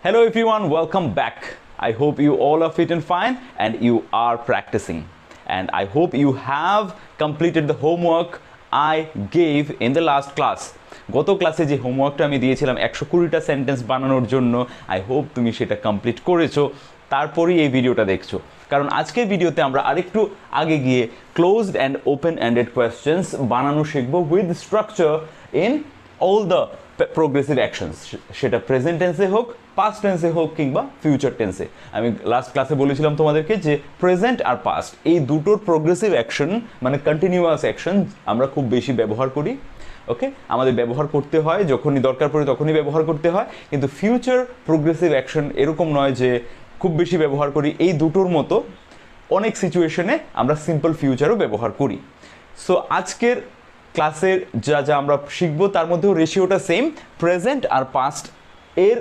Hello everyone, welcome back. I hope you all are fit and fine and you are practicing. And I hope you have completed the homework I gave in the last class. গত ক্লাসে যে হোমওয়ার্কটা আমি দিয়েছিলাম 120টা sentence বানানোর জন্য, I hope তুমি সেটা complete করেছো, তারপরেই এই ভিডিওটা দেখছো। কারণ আজকের ভিডিওতে আমরা আরেকটু আগে গিয়ে closed and open ended questions বানানো শিখবো with structure in all the progressive actions, সেটা প্রেজেন্ট টেন্সে হোক, পাস্ট টেন্সে হোক কিংবা ফিউচার টেন্সে। আমি লাস্ট ক্লাসে বলেছিলাম তোমাদেরকে যে প্রেজেন্ট আর পাস্ট এই দুটোর প্রোগ্রেসিভ অ্যাকশন মানে কন্টিনিউয়াস অ্যাকশন আমরা খুব বেশি ব্যবহার করি। ওকে, আমাদের ব্যবহার করতে হয়, যখনই দরকার পড়ে তখনই ব্যবহার করতে হয়। কিন্তু ফিউচার প্রোগ্রেসিভ অ্যাকশন এরকম নয় যে খুব বেশি ব্যবহার করি। এই দুটোর মতো অনেক সিচুয়েশনে আমরা সিম্পল ফিউচারও ব্যবহার করি। সো আজকের ক্লাসের যা যা আমরা শিখবো তার মধ্যেও রেশিওটা সেম, প্রেজেন্ট আর পাস্ট এর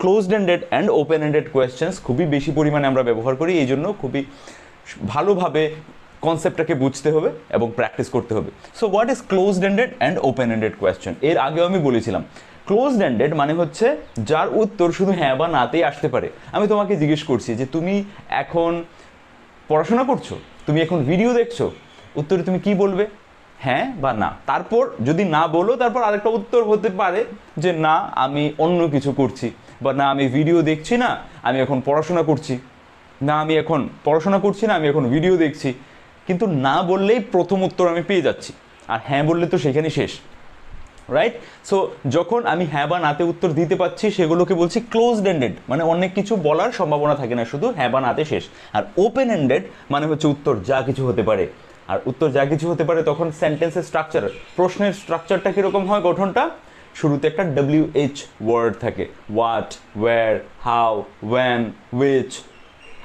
closed ended and open ended questions খুবই বেশি পরিমাণে আমরা ব্যবহার করি। এই জন্য খুবই ভালোভাবে কনসেপ্টটাকে বুঝতে হবে এবং প্র্যাকটিস করতে হবে। So what is closed ended and open ended question? এর আগেও আমি বলেছিলাম ক্লোজড এন্ডেড মানে হচ্ছে যার উত্তর শুধু হ্যাঁ বা নাতেই আসতে পারে। আমি তোমাকে জিজ্ঞেস করছি যে তুমি এখন পড়াশোনা করছো, তুমি এখন ভিডিও দেখছো, উত্তরে তুমি কি বলবে? হ্যাঁ বা না। তারপর যদি না বলো, তারপর আরেকটা উত্তর হতে পারে যে না আমি অন্য কিছু করছি, বা না আমি ভিডিও দেখছি না, আমি এখন পড়াশোনা করছি, না আমি এখন পড়াশোনা করছি না, আমি এখন ভিডিও দেখছি। কিন্তু না বললেই প্রথম উত্তর আমি পেয়ে যাচ্ছি, আর হ্যাঁ বললে তো সেখানেই শেষ, রাইট? সো যখন আমি হ্যাঁ বা নাতে উত্তর দিতে পারছি সেগুলোকে বলছি ক্লোজড এন্ডেড, মানে অনেক কিছু বলার সম্ভাবনা থাকে না, শুধু হ্যাঁ বা নাতে শেষ। আর ওপেন এন্ডেড মানে হচ্ছে উত্তর যা কিছু হতে পারে। আর উত্তর যা কিছু হতে পারে তখন সেন্টেন্সের স্ট্রাকচার, প্রশ্নের স্ট্রাকচারটা কীরকম হয়, গঠনটা শুরুতে একটা WH ওয়ার্ড থাকে, what, where, how, when, which,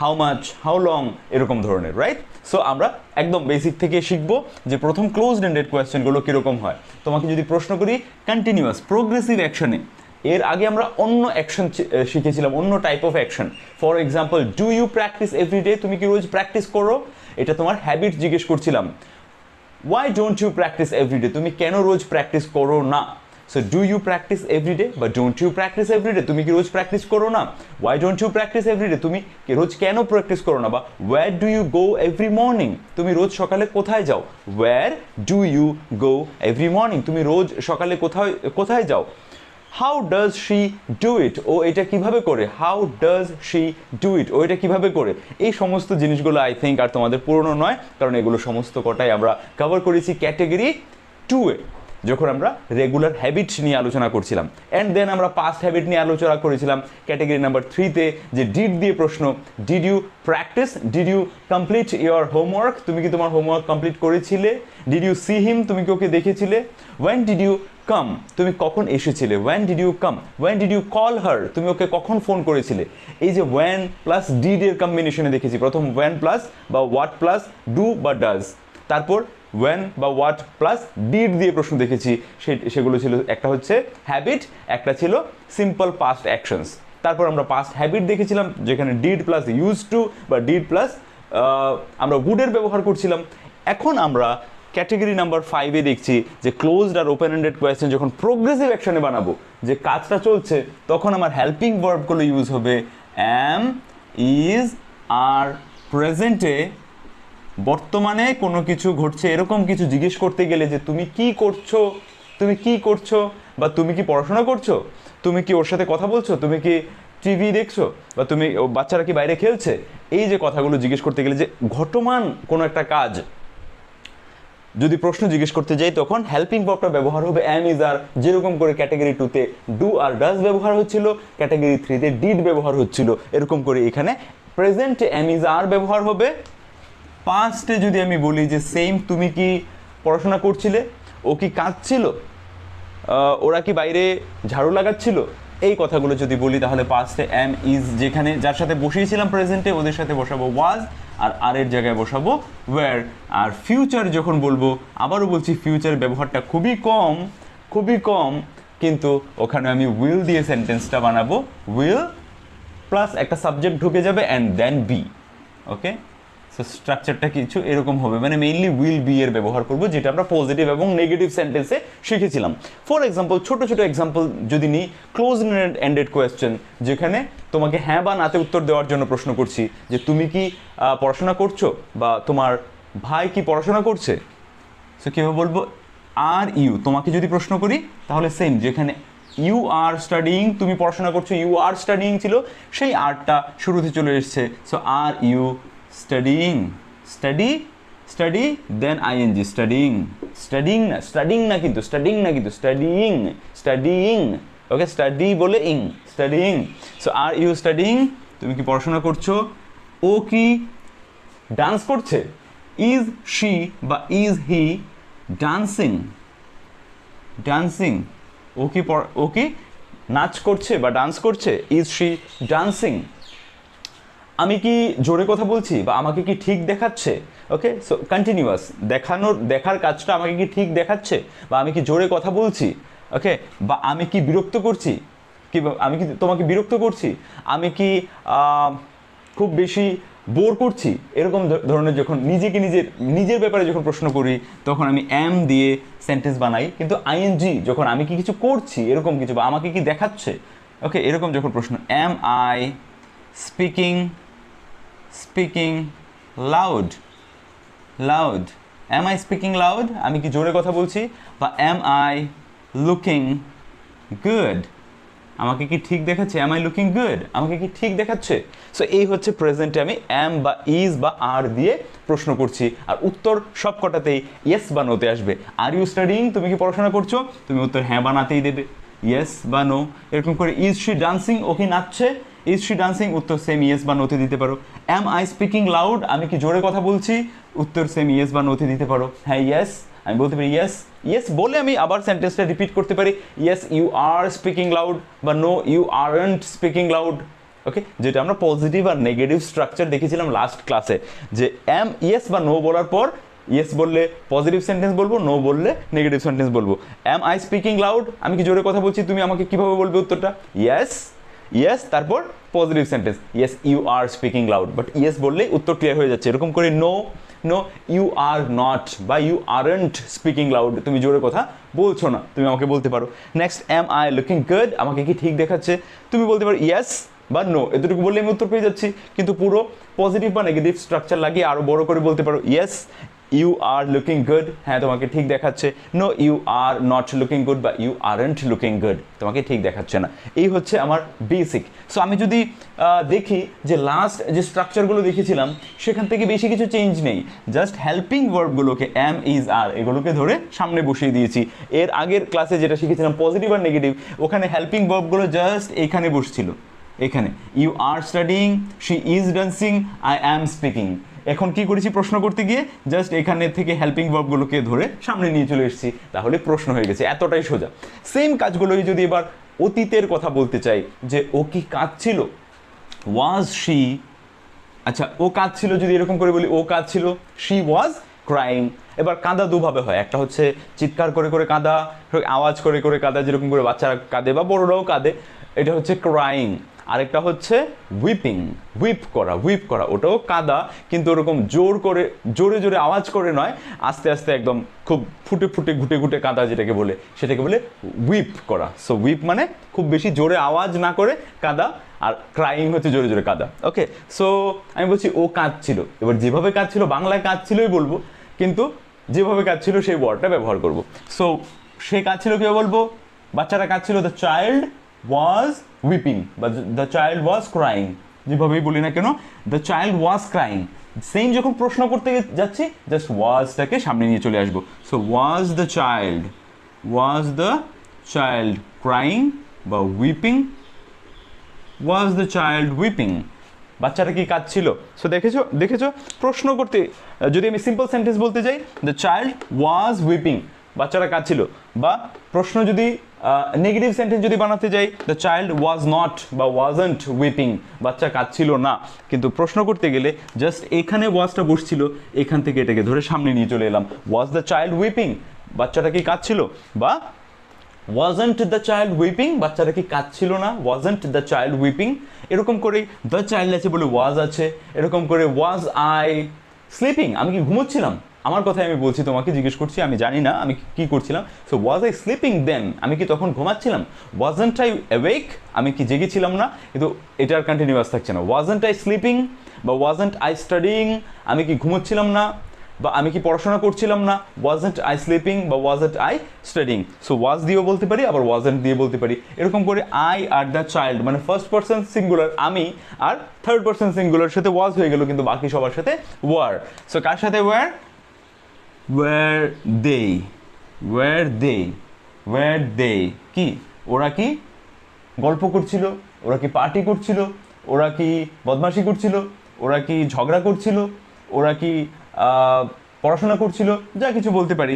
how much, how long, এরকম ধরনের, রাইট? সো আমরা একদম বেসিক থেকে শিখবো যে প্রথম ক্লোজড এন্ডেড কোয়েশ্চেনগুলো কীরকম হয়। তোমাকে যদি প্রশ্ন করি কন্টিনিউয়াস প্রোগ্রেসিভ অ্যাকশনে, এর আগে আমরা অন্য অ্যাকশন শিখেছিলাম, অন্য type of action. For example, do you practise every day? তুমি কি রোজ প্র্যাকটিস করো? এটা তোমার হ্যাবিট জিজ্ঞেস করছিলাম। Why don't you practise every day? তুমি কেন রোজ প্র্যাকটিস করো না? So do you practise every day বা ডোন্ট ইউ প্র্যাকটিস এভরিডে? তুমি কি রোজ প্র্যাকটিস করো না? Why don't you practise every day? তুমি রোজ কেন প্র্যাকটিস করো না? বা where do you go every morning? তুমি রোজ সকালে কোথায় যাও? Where do you go every morning? তুমি রোজ সকালে কোথায় যাও? How does she do it? ও এটা কিভাবে করে? How does she do it? ও এটা কিভাবে করে? এই সমস্ত জিনিসগুলো আই থিঙ্ক আর তোমাদের পুরনো নয়, কারণ এগুলো সমস্ত কটাই আমরা কভার করেছি ক্যাটেগরি 2-এ, যখন আমরা রেগুলার হ্যাবিট নিয়ে আলোচনা করছিলাম। অ্যান্ড দেন আমরা পাস্ট হ্যাবিট নিয়ে আলোচনা করেছিলাম ক্যাটেগরি নাম্বার 3-তে, যে ডিড দিয়ে প্রশ্ন। Did you practise? Did you complete your homework? তুমি কি তোমার হোমওয়ার্ক কমপ্লিট করেছিলে? Did you see him? তুমি কি ওকে দেখেছিলে? When did you come? তুমি কখন এসেছিলে? When did you come? When did you call her? তুমি ওকে কখন ফোন করেছিলে? এই যে ওয়েন প্লাস ডিড এর কম্বিনেশনে দেখেছি, প্রথম ওয়েন প্লাস বা হোয়াট প্লাস ডু বা ডাজ, তারপর ওয়েন বা হোয়াট প্লাস ডিড দিয়ে প্রশ্ন দেখেছি। সেগুলো ছিল, একটা হচ্ছে হ্যাবিট, একটা ছিল সিম্পল পাস্ট অ্যাকশনস। তারপর আমরা পাস্ট হ্যাবিট দেখেছিলাম যেখানে ডিড প্লাস ইউজ টু বা ডিড প্লাস আমরা উডের ব্যবহার করছিলাম। এখন আমরা ক্যাটেগরি নাম্বার 5-এ দেখছি যে ক্লোজড আর ওপেন এন্ডেড কোয়েশ্চেন যখন প্রোগ্রেসিভ অ্যাকশনে বানাবো, যে কাজটা চলছে, তখন আমার হেল্পিং ভার্বগুলো ইউজ হবে অ্যাম, ইজ, আর প্রেজেন্টে বর্তমানে কোনো কিছু ঘটছে এরকম কিছু জিজ্ঞেস করতে গেলে যে তুমি কি করছো, তুমি কি করছো, বা তুমি কি পড়াশোনা করছো, তুমি কি ওর সাথে কথা বলছো, তুমি কি টিভি দেখছো, বা তুমি বাচ্চারা কি বাইরে খেলছে, এই যে কথাগুলো জিজ্ঞেস করতে গেলে যে ঘটমান কোনো একটা কাজ যদি প্রশ্ন জিজ্ঞেস করতে যাই, তখন হেল্পিং ভার্বটা ব্যবহার হবে অ্যাম, ইজ, আর। যেরকম করে ক্যাটেগরি 2-তে ডু আর ডাজ ব্যবহার হচ্ছিল, ক্যাটেগরি 3-তে ডিড ব্যবহার হচ্ছিল, এরকম করে এখানে প্রেজেন্টে অ্যাম, ইজ, আর ব্যবহার হবে। পাস্টে যদি আমি বলি যে সেম, তুমি কি পড়াশোনা করছিলে, ও কি কাঁদছিল, ওরা কি বাইরে ঝাড়ু লাগাচ্ছিল, এই কথাগুলো যদি বলি, তাহলে পাস্টে অ্যাম, ইজ, যেখানে যার সাথে বসিয়েছিলাম প্রেজেন্টে ওদের সাথে বসাবো ওয়াজ, আর আর এর জায়গায় বসাবো ওয়্যার। আর ফিউচার যখন বলবো, আবারও বলছি ফিউচার ব্যবহারটা খুবই কম, কিন্তু ওখানে আমি উইল দিয়ে সেন্টেন্সটা বানাবো। উইল প্লাস একটা সাবজেক্ট ঢুকে যাবে and then B. Okay, so স্ট্রাকচারটা কিছু এরকম হবে, মানে মেইনলি উইল বি এর ব্যবহার করব, যেটা আমরা পজিটিভ এবং নেগেটিভ সেন্টেন্সে শিখেছিলাম। ফর এক্সাম্পল, ছোট ছোট এক্সাম্পল যদি নিই, ক্লোজ এন্ডেড কোয়েশ্চেন, যেখানে তোমাকে হ্যাঁ বা নাতে উত্তর দেওয়ার জন্য প্রশ্ন করছি যে তুমি কি পড়াশোনা করছো, বা তোমার ভাই কি পড়াশোনা করছে। সো কীভাবে বলবো, আর ইউ, তোমাকে যদি প্রশ্ন করি তাহলে সেম, যেখানে ইউ আর স্টাডিং, তুমি পড়াশোনা করছো, ইউ আর স্টাডিং ছিল, সেই আরটা শুরুতে চলে এসছে। So are you studying, study then ING, studying না কিন্তু স্টাডিং, ওকে, স্টাডি বলে ing, studying. So are you studying, তুমি কি পড়াশোনা করছো। ও কি ডান্স করছে, ইজ শি বা ইজ হি ডান্সিং, ও কি নাচ করছে বা ডান্স করছে, ইজ শি ডান্সিং। আমি কি জোরে কথা বলছি বা আমাকে কি ঠিক দেখাচ্ছে, ওকে। সো কন্টিনিউয়াস, দেখার কাজটা আমাকে কি ঠিক দেখাচ্ছে, বা আমি কি জোরে কথা বলছি, ওকে। বা আমি কি বিরক্ত করছি, আমি কি তোমাকে বিরক্ত করছি, আমি কি খুব বেশি বোর করছি, এরকম ধরনের যখন নিজের ব্যাপারে যখন প্রশ্ন করি, তখন আমি এম দিয়ে সেন্টেন্স বানাই। কিন্তু আইএনজি যখন আমি কি কিছু করছি এরকম কিছু, বা আমাকে কি দেখাচ্ছে, ওকে, এরকম যখন প্রশ্ন, am I speaking loud, am I speaking loud, আমি কি জোরে কথা বলছি, বা এম আই লুকিং গুড, আমাকে কি ঠিক দেখাচ্ছে, এম আই লুকিং গুড, আমাকে কি ঠিক দেখাচ্ছে। সো এই হচ্ছে প্রেজেন্টে আমি এম বা ইজ বা আর দিয়ে প্রশ্ন করছি, আর উত্তর সব কটাতেই ইয়েস বা নোতে আসবে। আর ইউ স্টাডিং, তুমি কি পড়াশোনা করছো, তুমি উত্তর হ্যাঁ বা নাতেই দেবে, ইয়েস বা নো। এরকম করে ইজ শি ডান্সিং, ও কি নাচছে, ইজ শি ডান্সিং, উত্তর সেম ইয়েস বা নোতে দিতে পারো। এম আই স্পিকিং লাউড, আমি কি জোরে কথা বলছি, উত্তর সেম ইয়েস বা নোতে দিতে পারো। হ্যাঁ ইয়েস, আমি বলতে পারি ইয়েস বলে আমি আবার সেন্টেন্সটা রিপিট করতে পারি, yes you are speaking loud, বা no you aren't speaking loud, okay. যেটা আমরা পজিটিভ আর নেগেটিভ স্ট্রাকচার দেখেছিলাম লাস্ট ক্লাসে, যে এম ইয়েস বা নো বলার পর ইয়েস বললে পজিটিভ সেন্টেন্স বলবো, নো বললে নেগেটিভ সেন্টেন্স বলবো। এম আই স্পিকিং লাউড, আমি কি জোরে কথা বলছি, তুমি আমাকে কিভাবে বলবে উত্তরটা, ইয়েস তারপর positive sentence, yes you are speaking loud, but yes বললেই উত্তর ক্লিয়ার হয়ে যাচ্ছে। এরকম করে নো ইউ আর নট বা ইউ আরন্ট স্পিকিং লাউড, তুমি জোরে কথা বলছো না, তুমি আমাকে বলতে পারো। Next, am I looking good, আমাকে কি ঠিক দেখাচ্ছে, তুমি বলতে পারো ইয়েস বা নো, এতটুকু বললে আমি উত্তর পেয়ে যাচ্ছি। কিন্তু পুরো পজিটিভ বা নেগেটিভ স্ট্রাকচার লাগিয়ে আরো বড় করে বলতে পারো, yes you are looking good, হ্যাঁ তোমাকে ঠিক দেখাচ্ছে, no you are not looking good বা ইউ আরন্ট লুকিং গুড, তোমাকে ঠিক দেখাচ্ছে না। এই হচ্ছে আমার বেসিক। সো আমি যদি দেখি যে লাস্ট যে স্ট্রাকচারগুলো দেখেছিলাম সেখান থেকে বেশি কিছু চেঞ্জ নেই, জাস্ট হেল্পিং ভার্বগুলোকে এম ইজ আর এগুলোকে ধরে সামনে বসিয়ে দিয়েছি। এর আগের ক্লাসে যেটা শিখেছিলাম পজিটিভ আর নেগেটিভ, ওখানে হেল্পিং ভার্বগুলো জাস্ট এইখানে বসছিল, এখানে you are studying, she is dancing, I am speaking. এখন কি করেছি, প্রশ্ন করতে গিয়ে জাস্ট এখানে থেকে হেল্পিং ভার্বগুলোকে ধরে সামনে নিয়ে চলে এসেছি, তাহলে প্রশ্ন হয়ে গেছে, এতটাই সোজা। সেম কাজগুলোই যদি এবার অতীতের কথা বলতে চাই, যে ও কি কাঁদছিল, ওয়াজ শি, আচ্ছা ও কাঁদছিল, যদি এরকম করে বলি ও কাঁদছিল, শি ওয়াজ ক্রাইং। এবার কাঁদা দুভাবে হয়, একটা হচ্ছে চিৎকার করে করে কাঁদা, আওয়াজ করে করে কাঁদা, যেরকম করে বাচ্চারা কাঁদে বা বড়রাও কাঁদে, এটা হচ্ছে ক্রাইং। আরেকটা হচ্ছে উইপ করা, ওটাও কাঁদা, কিন্তু ওরকম জোরে জোরে আওয়াজ করে নয়, আস্তে আস্তে একদম খুব ফুটে ফুটে ঘুটে ঘুটে কাঁদা যেটাকে বলে, সেটাকে বলে উইপ করা। সো উইপ মানে খুব বেশি জোরে আওয়াজ না করে কাঁদা, আর ক্রাইং হচ্ছে জোরে জোরে কাঁদা, ওকে। সো আমি বলছি ও কাঁদছিল, এবার যেভাবে কাঁদছিল বাংলায় কাঁদছিলই বলবো, কিন্তু যেভাবে কাঁদছিল সেই ওয়ার্ডটা ব্যবহার করব। সো সে কাঁদছিল কীভাবে বলবো, বাচ্চারা কাঁদছিল, দ্য চাইল্ড ওয়াজ উইপিং বা দ্য চাইল্ড ওয়াজ ক্রাইং, যেভাবেই বলি না কেন, the child was crying. Same যখন প্রশ্ন করতে যাচ্ছি জাস্ট ওয়াজটাকে সামনে নিয়ে চলে আসবো। So was the child crying বা weeping, was the child weeping, বাচ্চাটা কি কাঁদছিল। সো দেখেছো প্রশ্ন করতে যদি আমি সিম্পল সেন্টেন্স বলতে যাই, দ্য চাইল্ড ওয়াজ উইপিং, বাচ্চারা কাঁদছিল, বা প্রশ্ন যদি নেগেটিভ সেন্টেন্স যদি বানাতে যাই, দ্য চাইল্ড ওয়াজ নট বা ওয়াজন্ট উইপিং, বাচ্চা কাঁদছিল না। কিন্তু প্রশ্ন করতে গেলে জাস্ট এখানে ওয়াজটা বসছিল, এখান থেকে এটাকে ধরে সামনে নিয়ে চলে এলাম, ওয়াজ দ্য চাইল্ড উইপিং, বাচ্চাটা কি কাঁদছিল, বা wasn't the child weeping, বাচ্চাটা কি কাঁদছিল না, wasn't the child weeping। এরকম করে দ্য চাইল্ড আছে বলে ওয়াজ আছে, এরকম করে ওয়াজ আই স্লিপিং, আমি কি ঘুমোচ্ছিলাম? আমার কথাই আমি বলছি, তোমাকে জিজ্ঞেস করছি, আমি জানি না আমি কি করছিলাম। সো ওয়াজ আই স্লিপিং দেন, আমি কি তখন ঘুমাচ্ছিলাম? ওয়াজন্ট আই অ্যাওয়েক, আমি কি জেগেছিলাম না? কিন্তু এটার কন্টিনিউয়াস থাকছে না। ওয়াজন্ট আই স্লিপিং বা ওয়াজন্ট আই স্টাডিং, আমি কি ঘুমোচ্ছিলাম না বা আমি কি পড়াশোনা করছিলাম না? ওয়াজন্ট আই স্লিপিং বা wasn't I studying. So was দিয়েও বলতে পারি, আবার ওয়াজন্ট দিয়ে বলতে পারি। এরকম করে আই আর দ্য চাইল্ড, মানে ফার্স্ট পার্সন সিঙ্গুলার আমি, আর থার্ড পার্সন সিঙ্গুলার সাথে ওয়াজ হয়ে গেল, কিন্তু বাকি সবার সাথে ওয়ার। সো কার সাথে ওয়ার? ওয়ার দে, ওয়ার দে, ওয়ার দে কি? ওরা কি গল্প করছিল? ওরা কি পার্টি করছিল? ওরা কি বদমাশি করছিল? ওরা কি ঝগড়া করছিল? ওরা কি পড়াশোনা করছিল? যা কিছু বলতে পারি।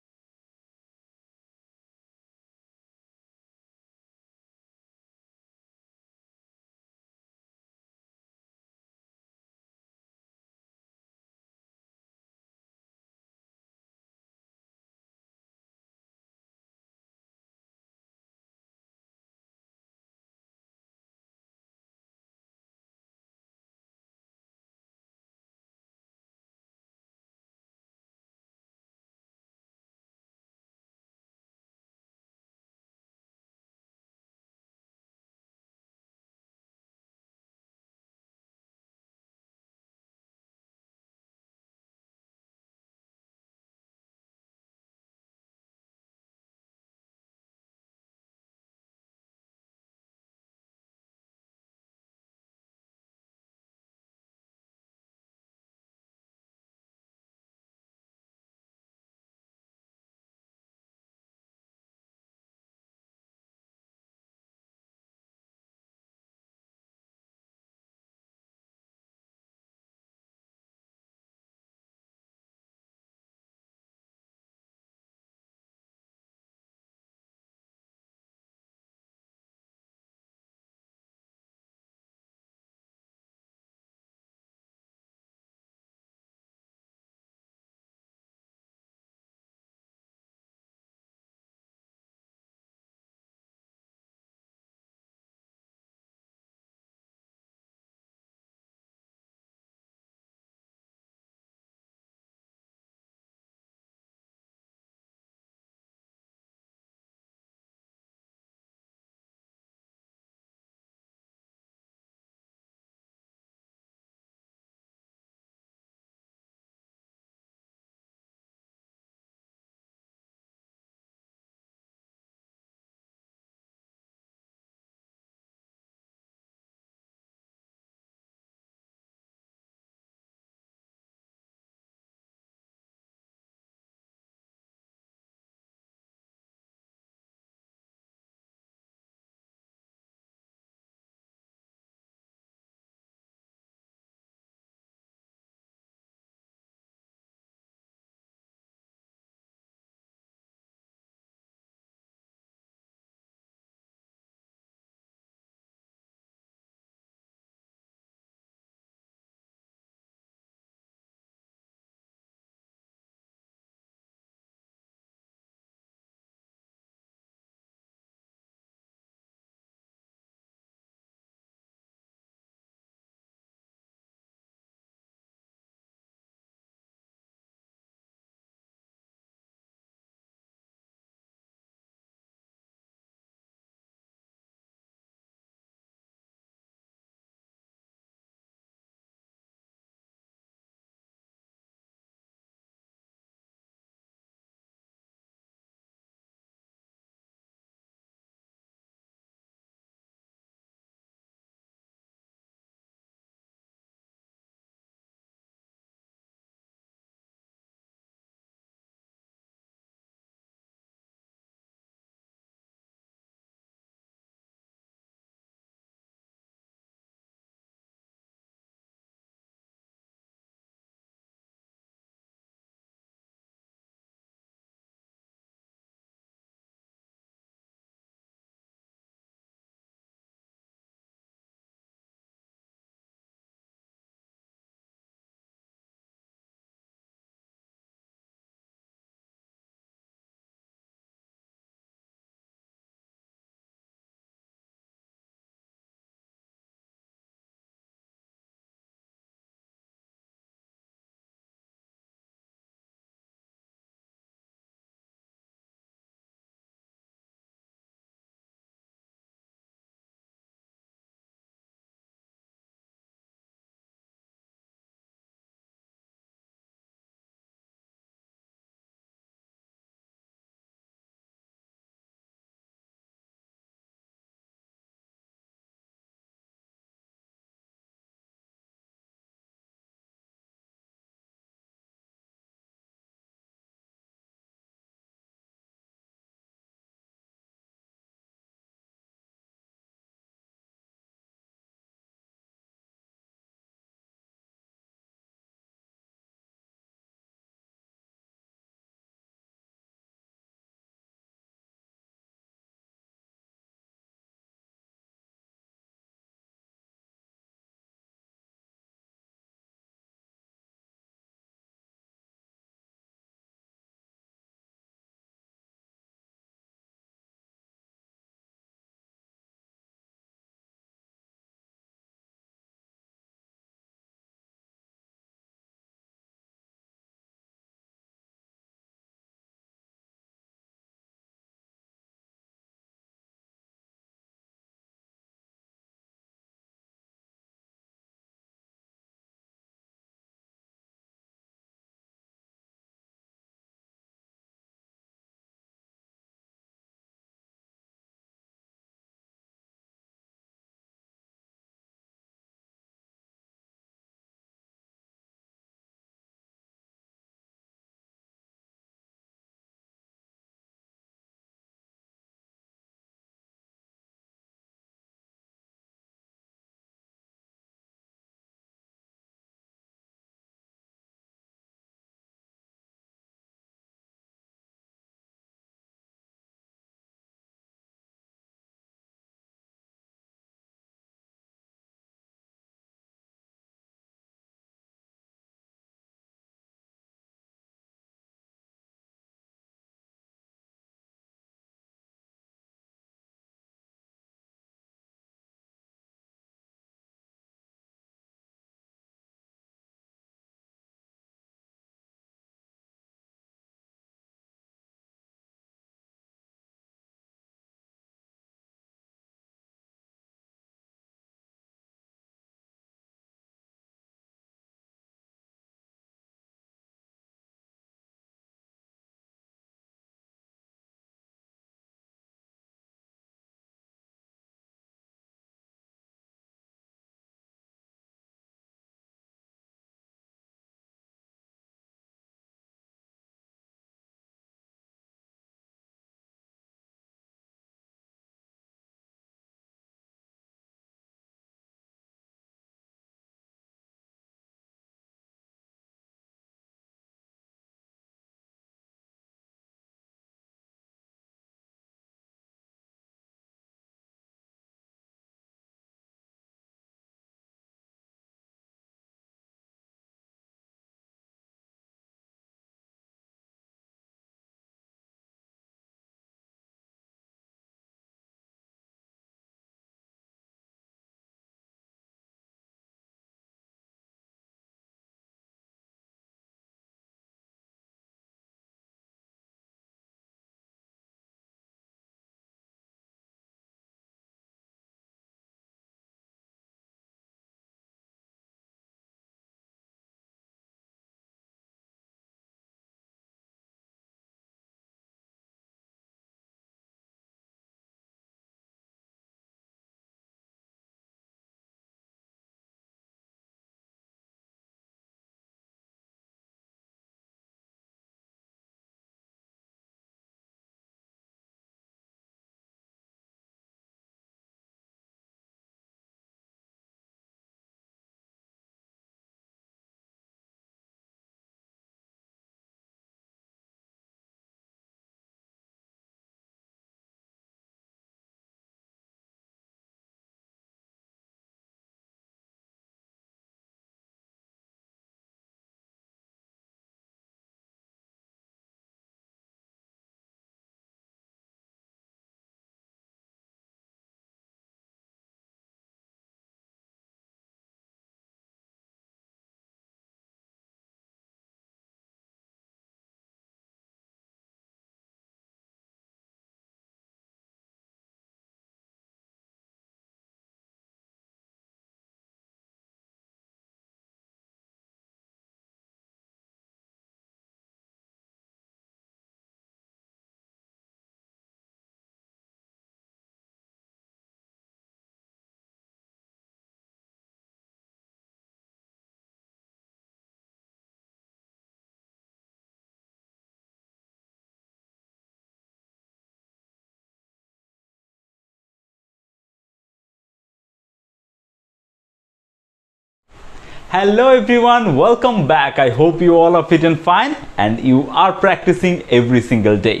Hello everyone, welcome back. I hope you all are fit and fine and you are practicing every single day.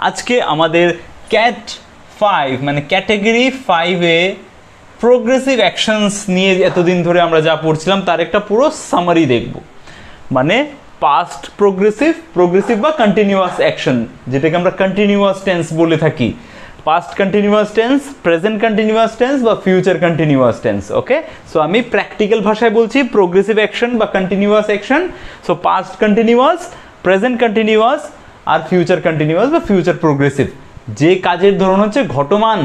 আজকে আমাদের ক্যাট 5 মানে ক্যাটাগরি 5 এ প্রোগ্রেসিভ অ্যাকশনস নিয়ে এতদিন ধরে আমরা যা পড়ছিলাম তার একটা পুরো সামারি দেখব। মানে পাস্ট প্রোগ্রেসিভ বা কন্টিনিউয়াস অ্যাকশন, যেটাকে আমরা কন্টিনিউয়াস টেন্স বলে থাকি। Past continuous tense, present continuous tense বা future continuous tense. Okay, so আমি প্র্যাকটিক্যাল ভাষায় বলছি প্রোগ্রেসিভ অ্যাকশন বা continuous action. So past continuous, present continuous আর ফিউচার কন্টিনিউয়াস বা ফিউচার প্রোগ্রেসিভ। যে কাজের ধরন হচ্ছে ঘটমান।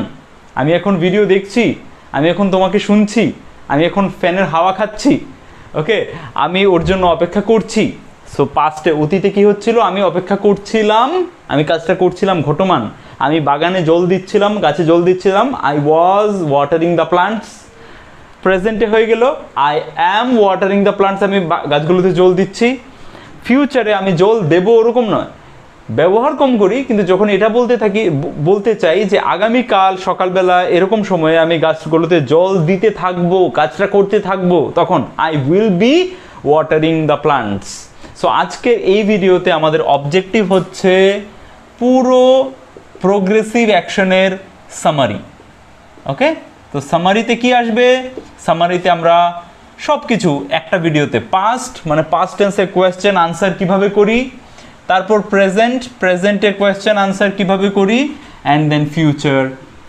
আমি এখন ভিডিও দেখছি, আমি এখন তোমাকে শুনছি, আমি এখন ফ্যানের হাওয়া খাচ্ছি। ওকে, আমি ওর জন্য অপেক্ষা করছি। সো পাস্টে অতীতে কি হচ্ছিল, আমি অপেক্ষা করছিলাম, আমি কাজটা করছিলাম ঘটমান। আমি বাগানে জল দিচ্ছিলাম, গাছে জল দিচ্ছিলাম, I was watering the plants. প্রেজেন্টে হয়ে গেল I am watering the plants, আমি গাছগুলোতে জল দিচ্ছি। ফিউচারে আমি জল দেবো ওরকম নয়, ব্যবহার কম করি, কিন্তু যখন এটা বলতে চাই যে আগামীকাল সকালবেলা এরকম সময়ে আমি গাছগুলোতে জল দিতে থাকবো, কাজটা করতে থাকবো, তখন I will B watering the plants. So আজকের এই ভিডিওতে আমাদের অবজেক্টিভ হচ্ছে পুরো প্রোগ্রেসিভ অ্যাকশনের সামারি। ওকে, তো সামারিতে কি আসবে? সামারিতে আমরা সব কিছু একটা ভিডিওতে পাস্ট মানে পাস্ট টেন্সের কোয়েশ্চেন আনসার কিভাবে করি, তারপর প্রেজেন্টের কোয়েশ্চেন আনসার কিভাবে করি, অ্যান্ড দেন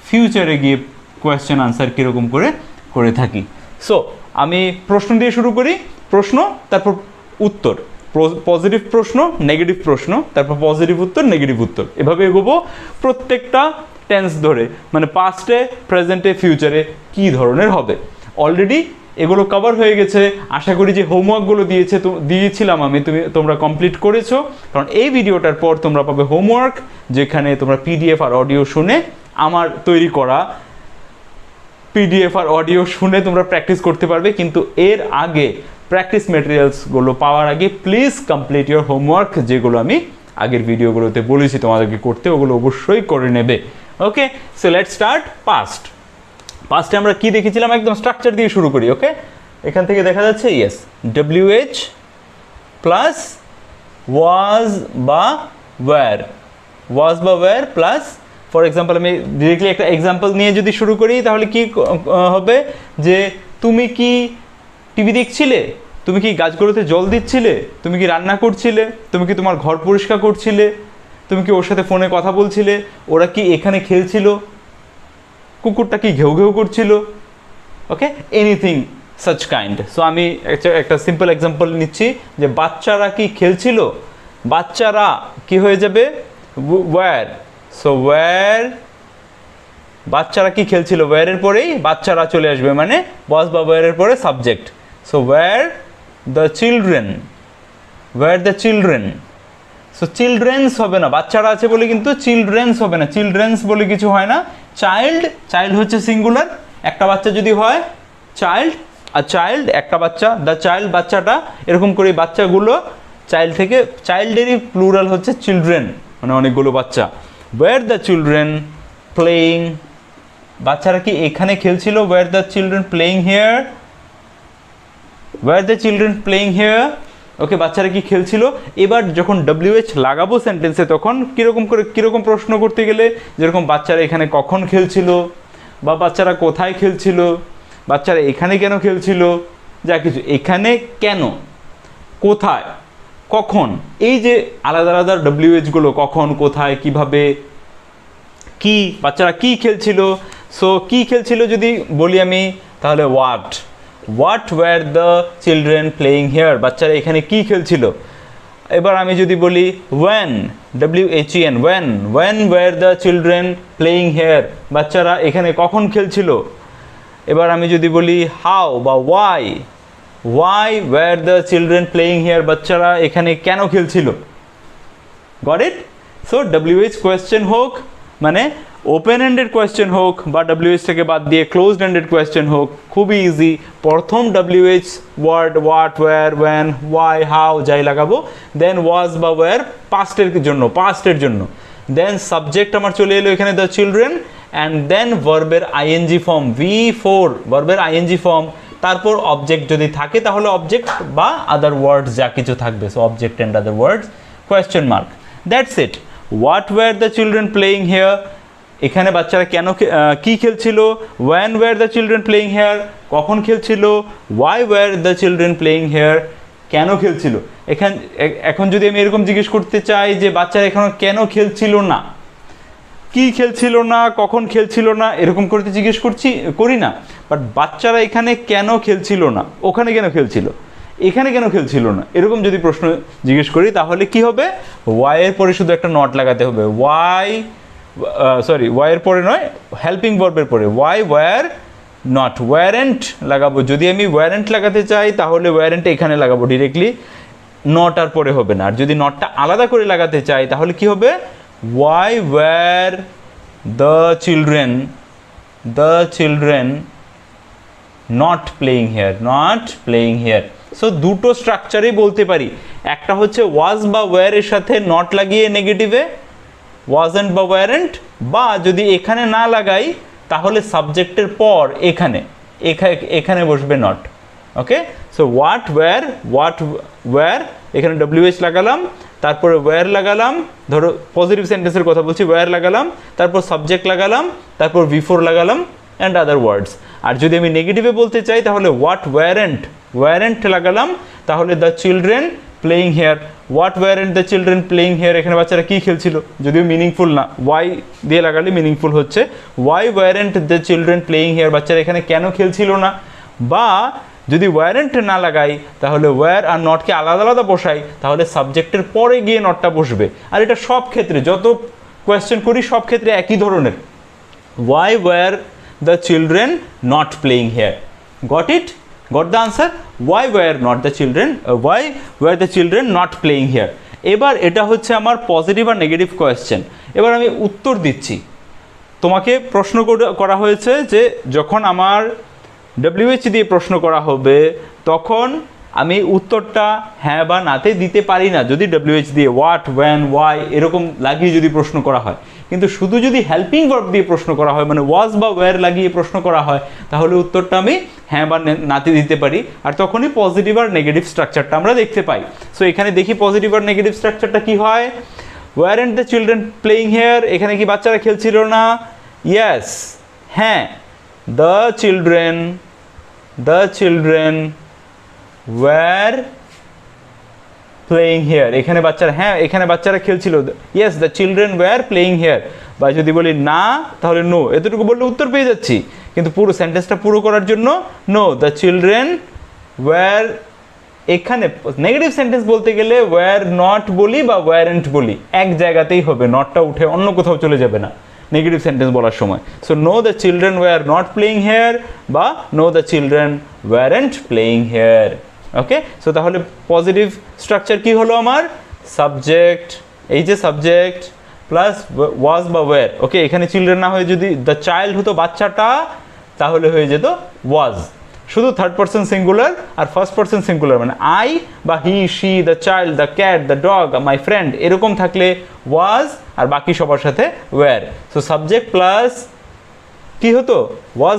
ফিউচারে গিয়ে কোয়েশ্চেন আনসার কীরকম করে থাকি। সো আমি প্রশ্ন দিয়ে শুরু করি, প্রশ্ন তারপর উত্তর, পজিটিভ প্রশ্ন নেগেটিভ প্রশ্ন, তারপর পজিটিভ উত্তর নেগেটিভ উত্তর, এভাবে এগোবো প্রত্যেকটা টেন্স ধরে। মানে পাস্টে, প্রেজেন্টে, ফিউচারে কী ধরনের হবে। অলরেডি এগুলো কভার হয়ে গেছে। আশা করি যে হোমওয়ার্কগুলো দিয়েছিলাম আমি, তোমরা কমপ্লিট করেছো, কারণ এই ভিডিওটার পর তোমরা পাবে হোমওয়ার্ক, যেখানে তোমরা পিডিএফ আর অডিও শুনে আমার তৈরি করা পিডিএফ আর অডিও শুনে তোমরা প্র্যাকটিস করতে পারবে। কিন্তু এর আগে প্র্যাকটিস মেটেরিয়ালসগুলো পাওয়ার আগে প্লিজ কমপ্লিট ইউর হোমওয়ার্ক, যেগুলো আমি আগের ভিডিওগুলোতে বলেছি তোমাদেরকে করতে, ওগুলো অবশ্যই করে নেবে। ওকে, সো লেটস স্টার্ট পাস্টে আমরা কি দেখেছিলাম, একদম স্ট্রাকচার দিয়ে শুরু করি। ওকে, এখান থেকে দেখা যাচ্ছে ইয়েস WH প্লাস ওয়াজ বা ওয়্যার প্লাস, ফর এক্সাম্পল আমি ডিরেক্টলি একটা এক্সাম্পল নিয়ে যদি শুরু করি তাহলে কি হবে, যে তুমি কি টিভি দেখছিলে, তুমি কি গাছগুলোতে জল দিচ্ছিলে, তুমি কি রান্না করছিলে, তুমি কি তোমার ঘর পরিষ্কার করছিলে, তুমি কি ওর সাথে ফোনে কথা বলছিলে, ওরা কি এখানে খেলছিল, কুকুরটা কি ঘেউ ঘেউ করছিল। ওকে, এনিথিং সাচ কাইন্ড। সো আমি একটা সিম্পল এক্সাম্পল নিচ্ছি, যে বাচ্চারা কি খেলছিল, বাচ্চারা কি হয়ে যাবে ওয়্যার। সো ওয়্যার, বাচ্চারা কি খেলছিল, ওয়্যারের পরেই বাচ্চারা চলে আসবে, মানে ওয়াজ বা ওয়্যারের পরে subject. So were the children. So childrens হবে না, বাচ্চারা আছে বলে কিন্তু চিলড্রেন্স হবে না, চিলড্রেন্স বলে কিছু হয় না। চাইল্ড হচ্ছে সিঙ্গুলার, একটা বাচ্চা যদি হয় চাইল্ড একটা বাচ্চা, দ্য চাইল্ড বাচ্চাটা, এরকম করে বাচ্চাগুলো চাইল্ড থেকে, চাইল্ডেরই প্লুরাল হচ্ছে চিলড্রেন, মানে অনেকগুলো বাচ্চা। ওয়্যার দ্য চিলড্রেন প্লেয়িং, বাচ্চারা কি এখানে খেলছিল, were the children playing here. Okay, বাচ্চারা কি খেলছিল। এবার যখন WH লাগাবো সেন্টেন্সে, তখন কীরকম প্রশ্ন করতে গেলে, যেরকম বাচ্চারা এখানে কখন খেলছিল, বা বাচ্চারা কোথায় খেলছিল, বাচ্চারা এখানে কেন খেলছিল, যা কিছু, এখানে কেন, কোথায়, কখন, এই যে আলাদা আলাদা WHগুলো, কখন, কোথায়, কিভাবে, কি, বাচ্চারা কি খেলছিল। সো কি খেলছিল যদি বলি আমি, তাহলে what were the children playing here, বাচ্চারা এখানে কি খেলছিল। এবার আমি যদি বলি when were the children playing here, বাচ্চারা এখানে কখন খেলছিল। এবার আমি যদি বলি হাউ বা why were the children playing here, বাচ্চারা এখানে কেন খেলছিল। Got it? So WH question হোক, মানে ওপেন এন্ডেড কোয়েশ্চেন হোক, বা WH থেকে বাদ দিয়ে ক্লোজড এন্ডেড কোয়েশ্চেন হোক, খুবই ইজি। প্রথম WH word, what, where, when, why, how যাই লাগাবো, দেন ওয়াজ বা ওয়্যার পাস্টের জন্য, দেন সাবজেক্ট আমার চলে এলো এখানে দ্য চিলড্রেন, অ্যান্ড দেন ভার্বের ING ফর্ম V4, ভার্বের ING ফর্ম তারপর অবজেক্ট যদি থাকে তাহলে অবজেক্ট বা আদার ওয়ার্ডস যা কিছু থাকবে, so object and other words question mark, that's it. What were the children playing here, এখানে বাচ্চারা কেন কি খেলছিল, when were the children playing here, কখন খেলছিল, why were the children playing here, কেন খেলছিল। এখন যদি আমি এরকম জিজ্ঞেস করতে চাই যে বাচ্চারা এখানে কেন খেলছিল না, কি খেলছিল না, কখন খেলছিল না, এরকম করতে জিজ্ঞেস করি না, বাট বাচ্চারা এখানে কেন খেলছিল না, ওখানে কেন খেলছিল, এখানে কেন খেলছিল না, এরকম যদি প্রশ্ন জিজ্ঞেস করি তাহলে কি হবে, ওয়াই এর পরে শুধু একটা নট লাগাতে হবে, ওয়াই এর পরে নয়, হেল্পিং ভার্বের পরে, ওয়াই ওয়্যার নট, ওয়ারেন্ট লাগাবো। যদি আমি ওয়ারেন্ট লাগাতে চাই তাহলে ওয়ারেন্ট এখানে লাগাবো ডিরেক্টলি, নট আর পরে হবে না। আর যদি নটটা আলাদা করে লাগাতে চাই তাহলে কি হবে, why were the children not playing here, so দুটো স্ট্রাকচারই বলতে পারি, একটা হচ্ছে was বা were এর সাথে নট লাগিয়ে নেগেটিভে wasn't বা weren't, বা যদি এখানে না লাগাই তাহলে সাবজেক্টের পর এখানে বসবে not. Okay, so what were এখানে WH লাগালাম, তারপরে ওয়্যার লাগালাম, ধরো পজিটিভ সেন্টেন্সের কথা বলছি, ওয়্যার লাগালাম, তারপর সাবজেক্ট লাগালাম, তারপর V4 লাগালাম অ্যান্ড আদার ওয়ার্ডস। আর যদি আমি নেগেটিভে বলতে চাই তাহলে হোয়াট ওয়ারেন্ট লাগালাম, তাহলে the children playing here, what weren't the children playing here, এখানে বাচ্চারা কী খেলছিল, যদিও মিনিংফুল না, ওয়াই দিয়ে লাগালে মিনিংফুল হচ্ছে, why weren't the children playing here, বাচ্চারা এখানে কেন খেলছিল না। বা যদি ওয়ারেন্ট না লাগাই তাহলে ওয়্যার আর নটকে আলাদা আলাদা বসাই তাহলে সাবজেক্টের পরে গিয়ে নটটা বসবে। আর এটা সব ক্ষেত্রে যত কোয়েশ্চেন করি সব ক্ষেত্রে একই ধরনের, why were the children not playing here, got the answer, why were the children not playing here. এবার এটা হচ্ছে আমার পজিটিভ আর নেগেটিভ কোয়েশ্চেন। এবার আমি উত্তর দিচ্ছি, তোমাকে প্রশ্ন করা হয়েছে যে যখন আমার WH দিয়ে প্রশ্ন করা হবে তখন আমি উত্তরটা হ্যাঁ বা নাতে দিতে পারি না যদি WH দিয়ে হোয়াট, ওয়্যান, ওয়াই এরকম লাগিয়ে যদি প্রশ্ন করা হয়। কিন্তু শুধু যদি হেল্পিং ভার্ব দিয়ে প্রশ্ন করা হয়, মানে ওয়াজ বা ওয়্যার লাগিয়ে প্রশ্ন করা হয়, তাহলে উত্তরটা আমি হ্যাঁ বা নাতে দিতে পারি। আর তখনই পজিটিভ আর নেগেটিভ স্ট্রাকচারটা আমরা দেখতে পাই। সো এখানে দেখি পজিটিভ আর নেগেটিভ স্ট্রাকচারটা কি হয়। Weren't the children playing here, এখানে কি বাচ্চারা খেলছিল না? ইয়েস, হ্যাঁ, the children were playing here, এখানে বাচ্চারা, হ্যাঁ এখানে বাচ্চারা খেলছিল, yes the children were playing here. বা যদি বলি না তাহলে নো, এতটুকু বললে উত্তর পেয়ে যাচ্ছি। কিন্তু পুরো সেন্টেন্সটা পুরো করার জন্য নো দ্য চিলড্রেন ওয়্যার, এখানে নেগেটিভ সেন্টেন্স বলতে গেলে ওয়্যার নট বলি বা ওয়ারেন্ট বলি, এক জায়গাতেই হবে, নটটা উঠে অন্য কোথাও চলে যাবে না নেগেটিভ সেন্টেন্স বলার সময়। So no the children were not playing here বা no the children weren't playing here. Okay, so তাহলে পজিটিভ স্ট্রাকচার কি হলো আমার, সাবজেক্ট, এই যে সাবজেক্ট প্লাস ওয়াজ বা ওয়্যার। ওকে, এখানে চিলড্রেন না হয়ে যদি দ্য চাইল্ড হতো বাচ্চাটা তাহলে হয়ে যেত ওয়াজ, শুধু থার্ড পারসন সিঙ্গুলার আর ফার্স্ট পারসন সিঙ্গুলার, মানে আই বা he, she, the child, the cat, the dog, my friend এরকম থাকলে ওয়াজ, আর বাকি সবার সাথে ওয়্যার। সো সাবজেক্ট প্লাস কি হতো, ওয়াজ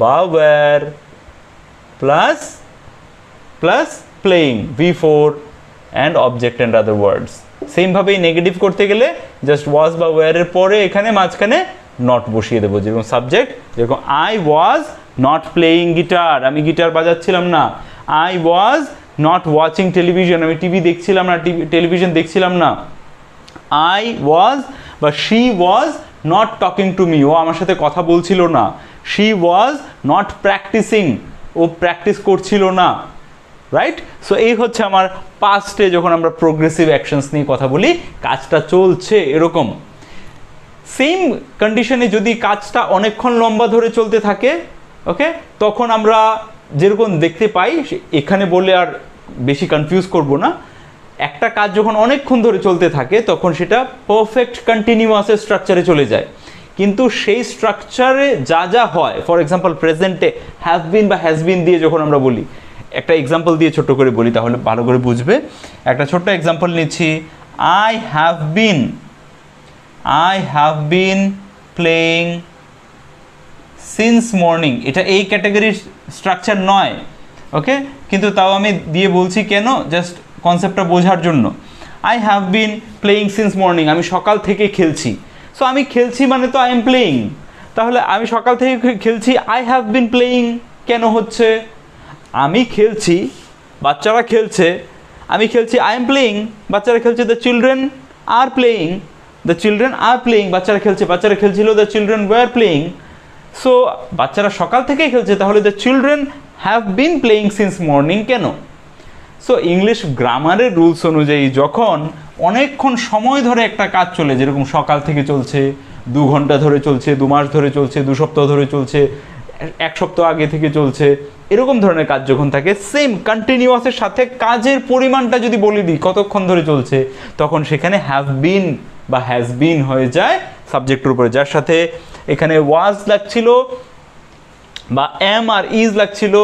বা were plus playing V4 and object and other words. সেমভাবেই নেগেটিভ করতে গেলে জাস্ট ওয়াজ বা ওয়্যারের পরে এখানে মাঝখানে নট বসিয়ে দেবো, যেরকম সাবজেক্ট, যেরকম I was not playing guitar, আমি গিটার বাজাচ্ছিলাম না। I was not watching television, আমি টিভি দেখছিলাম না, টেলিভিশন দেখছিলাম না। আই ওয়াজ বা she was not talking to me, ও আমার সাথে কথা বলছিল না। শি ওয়াজ নট প্র্যাকটিসিং, ও প্র্যাকটিস করছিল না। রাইট, সো এই হচ্ছে আমার পাস্টে যখন আমরা প্রোগ্রেসিভ অ্যাকশনস নিয়ে কথা বলি, কাজটা চলছে এরকম। সেম কন্ডিশনে যদি কাজটা অনেকক্ষণ লম্বা ধরে চলতে থাকে, ওকে, তখন আমরা যেরকম দেখতে পাই, এখানে বলে আর বেশি কনফিউজ করব না, একটা কাজ যখন অনেকক্ষণ ধরে চলতে থাকে তখন সেটা পারফেক্ট কন্টিনিউয়াসের স্ট্রাকচারে চলে যায়। কিন্তু সেই স্ট্রাকচারে যা যা হয়, ফর এক্সাম্পল প্রেজেন্টে হ্যাভ বিন বা হ্যাজ বিন দিয়ে যখন আমরা বলি, একটা এক্সাম্পল দিয়ে ছোট্ট করে বলি তাহলে ভালো করে বুঝবে। একটা ছোট্ট এক্সাম্পল নিচ্ছি, I have been playing since morning, এটা এই ক্যাটাগরির স্ট্রাকচার নয়, ওকে, কিন্তু তাও আমি দিয়ে বলছি কেন, জাস্ট কনসেপ্টটা বোঝার জন্য। I have been playing since morning, আমি সকাল থেকে খেলছি। সো আমি খেলছি মানে তো আই এম প্লেয়িং, তাহলে আমি সকাল থেকে খেলছি, আই হ্যাভ বিন প্লেয়িং কেন হচ্ছে? আমি খেলছি, বাচ্চারা খেলছে, আমি খেলছি, আই এম প্লেয়িং, বাচ্চারা খেলছে, the children are playing, the children are playing, বাচ্চারা খেলছে, বাচ্চারা খেলছিল, the children were playing. So বাচ্চারা সকাল থেকেই খেলছে, তাহলে the children have been playing since morning কেন? সো ইংলিশ গ্রামারের রুলস অনুযায়ী যখন অনেকক্ষণ সময় ধরে একটা কাজ চলে, যেরকম সকাল থেকে চলছে, 2 ঘন্টা ধরে চলছে, 2 মাস ধরে চলছে, 2 সপ্তাহ ধরে চলছে, 1 সপ্তাহ আগে থেকে চলছে, এরকম ধরনের কাজ যখন থাকে, সেম কন্টিনিউয়াসের সাথে কাজের পরিমাণটা যদি বলে দিই কতক্ষণ ধরে চলছে, তখন সেখানে হ্যাভ বিন বা হ্যাজ বিন হয়ে যায় সাবজেক্টের উপরে, যার সাথে এখানে ওয়াজ লাগছিল বা এম আর ইজ লাগছিল,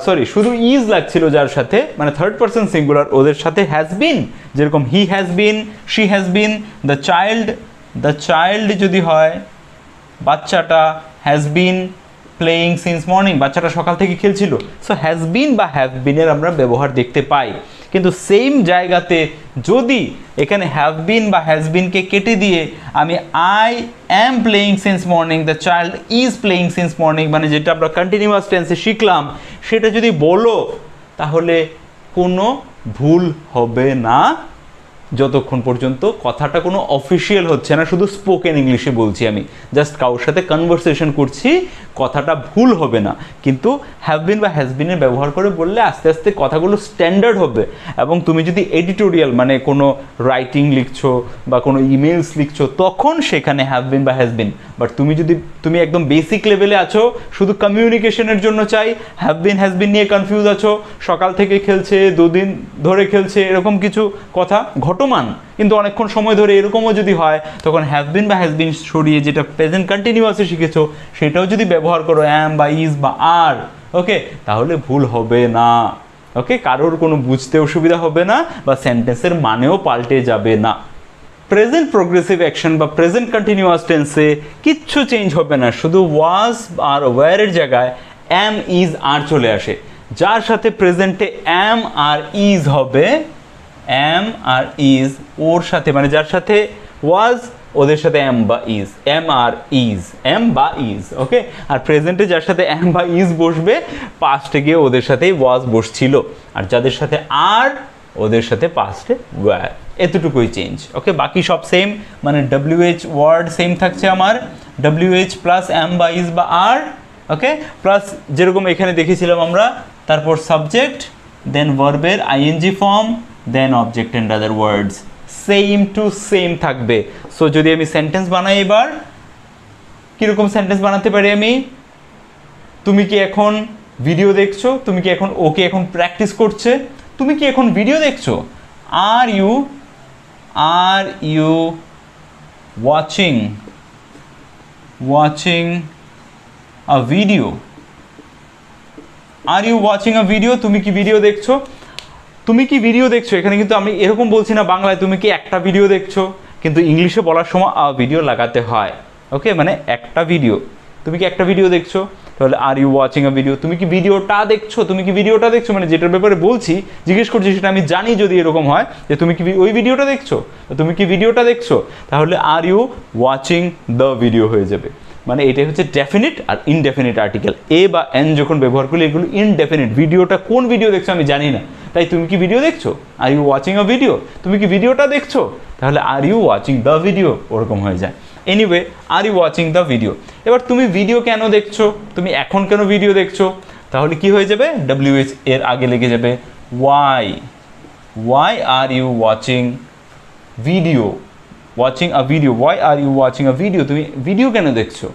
সরি শুধু ইজ লাগছিল যার সাথে, মানে থার্ড পারসন সিঙ্গুলার, ওদের সাথে হ্যাজ বিন, যেরকম he has been, she has been, the child যদি হয়, বাচ্চাটা has been playing since morning, বাচ্চাটা সকাল থেকে খেলছিল। সো হ্যাজ বিন বা হ্যাভ বিনের আমরা ব্যবহার দেখতে পাই, কিন্তু সেম জায়গাতে যদি এখানে হ্যাভ বিন বা হ্যাজ বিনকে কেটে দিয়ে আমি I am playing since morning, the child is playing since morning, মানে যেটা আমরা কন্টিনিউয়াস টেন্সে শিখলাম সেটা যদি বলো, তাহলে কোনো ভুল হবে না, যতক্ষণ পর্যন্ত কথাটা কোনো অফিসিয়াল হচ্ছে না, শুধু স্পোকেন ইংলিশে বলছি, আমি জাস্ট কারোর সাথে কনভারসেশন করছি, কথাটা ভুল হবে না। কিন্তু হ্যাভ বিন বা হ্যাজ বিনের ব্যবহার করে বললে আস্তে আস্তে কথাগুলো স্ট্যান্ডার্ড হবে, এবং তুমি যদি এডিটোরিয়াল মানে কোনো রাইটিং লিখছো বা কোনো ইমেলস লিখছো, তখন সেখানে হ্যাভ বিন বা হ্যাজ বিন। বাট তুমি একদম বেসিক লেভেলে আছো, শুধু কমিউনিকেশনের জন্য চাই, হ্যাভ বিন হ্যাজ বিন নিয়ে কনফিউজ আছো, সকাল থেকে খেলছে, 2 দিন ধরে খেলছে, এরকম কিছু কথা ঘটমান, কিন্তু অনেকক্ষণ সময় ধরে, এরকমও যদি হয়, তখন হ্যাভ বিন বা হ্যাজ বিন সরিয়ে যেটা প্রেজেন্ট কন্টিনিউয়াসে শিখেছো সেটাও যদি ব্যবহার করো, অ্যাম বা ইজ বা আর, ওকে, তাহলে ভুল হবে না, ওকে, কারোর কোনো বুঝতে অসুবিধা হবে না বা সেন্টেন্সের মানেও পাল্টে যাবে না। প্রেজেন্ট প্রোগ্রেসিভ অ্যাকশন বা প্রেজেন্ট কন্টিনিউয়াস টেন্সে কিচ্ছু চেঞ্জ হবে না, শুধু ওয়াজ আর ওয়্যারের জায়গায় অ্যাম ইজ আর চলে আসে, যার সাথে প্রেজেন্টে অ্যাম আর ইজ হবে, অ্যাম আর ইজ ওর সাথে, মানে যার সাথে ওয়াজ ওদের সাথে অ্যাম বা ইজ, অ্যাম আর ইজ, অ্যাম বা ইজ, ওকে। আর প্রেজেন্টে যার সাথে অ্যাম বা ইজ বসবে, পাস্টে গিয়ে ওদের সাথেই ওয়াজ বসছিল, আর যাদের সাথে আর ওদের সাথে পাস্টে ওয়্যার, এতটুকুই চেঞ্জ, ওকে। বাকি সব সেম, মানে WH ওয়ার্ড সেম থাকছে আমার, WH প্লাস অ্যাম বা ইজ বা আর, ওকে, প্লাস যেরকম এখানে দেখেছিলাম আমরা, তারপর সাবজেক্ট, দেন ভার্বের ING form, then object and other words, same to same থাকবে। সো যদি আমি সেন্টেন্স বানাই, এবার কীরকম সেন্টেন্স বানাতে পারি আমি? তুমি কি এখন ভিডিও দেখছো? তুমি কি এখন, ওকে এখন প্র্যাকটিস করছে, তুমি কি এখন ভিডিও দেখছো? Are you watching a video? Are you watching a video? তুমি কি ভিডিও দেখছো? তুমি কি ভিডিও দেখছো, এখানে কিন্তু আমি এরকম বলছি না বাংলায় তুমি কি একটা ভিডিও দেখছো, কিন্তু ইংলিশে বলার সময় ভিডিও লাগাতে হয়, ওকে, মানে একটা ভিডিও, তুমি কি একটা ভিডিও দেখছো, তাহলে are you watching a video. তুমি কি ভিডিওটা দেখছো, তুমি কি ভিডিওটা দেখছো, মানে যেটার ব্যাপারে বলছি, জিজ্ঞেস করছি, সেটা আমি জানি যদি এরকম হয় যে তুমি কি ওই ভিডিওটা দেখছো, তুমি কি ভিডিওটা দেখছো, তাহলে are you watching the video হয়ে যাবে। মানে এটাই হচ্ছে ডেফিনিট আর ইনডেফিনিট আর্টিকেল, এ বা এন যখন ব্যবহার করলে এগুলো ইনডেফিনিট, ভিডিওটা কোন ভিডিও দেখছো আমি জানি না, তাই তুমি কি ভিডিও দেখছো, are you watching a video, তুমি কি ভিডিওটা দেখছো, তাহলে are you watching the video, ওরকম হয়ে যায়। Anyway, are you watching the video. এবার তুমি ভিডিও কেন দেখছো, তুমি এখন কেন ভিডিও দেখছো, তাহলে কি হয়ে যাবে, WH এর আগে লেগে যাবে why are you watching video, watching a video, why are you watching a video, তুমি ভিডিও কেন দেখছো,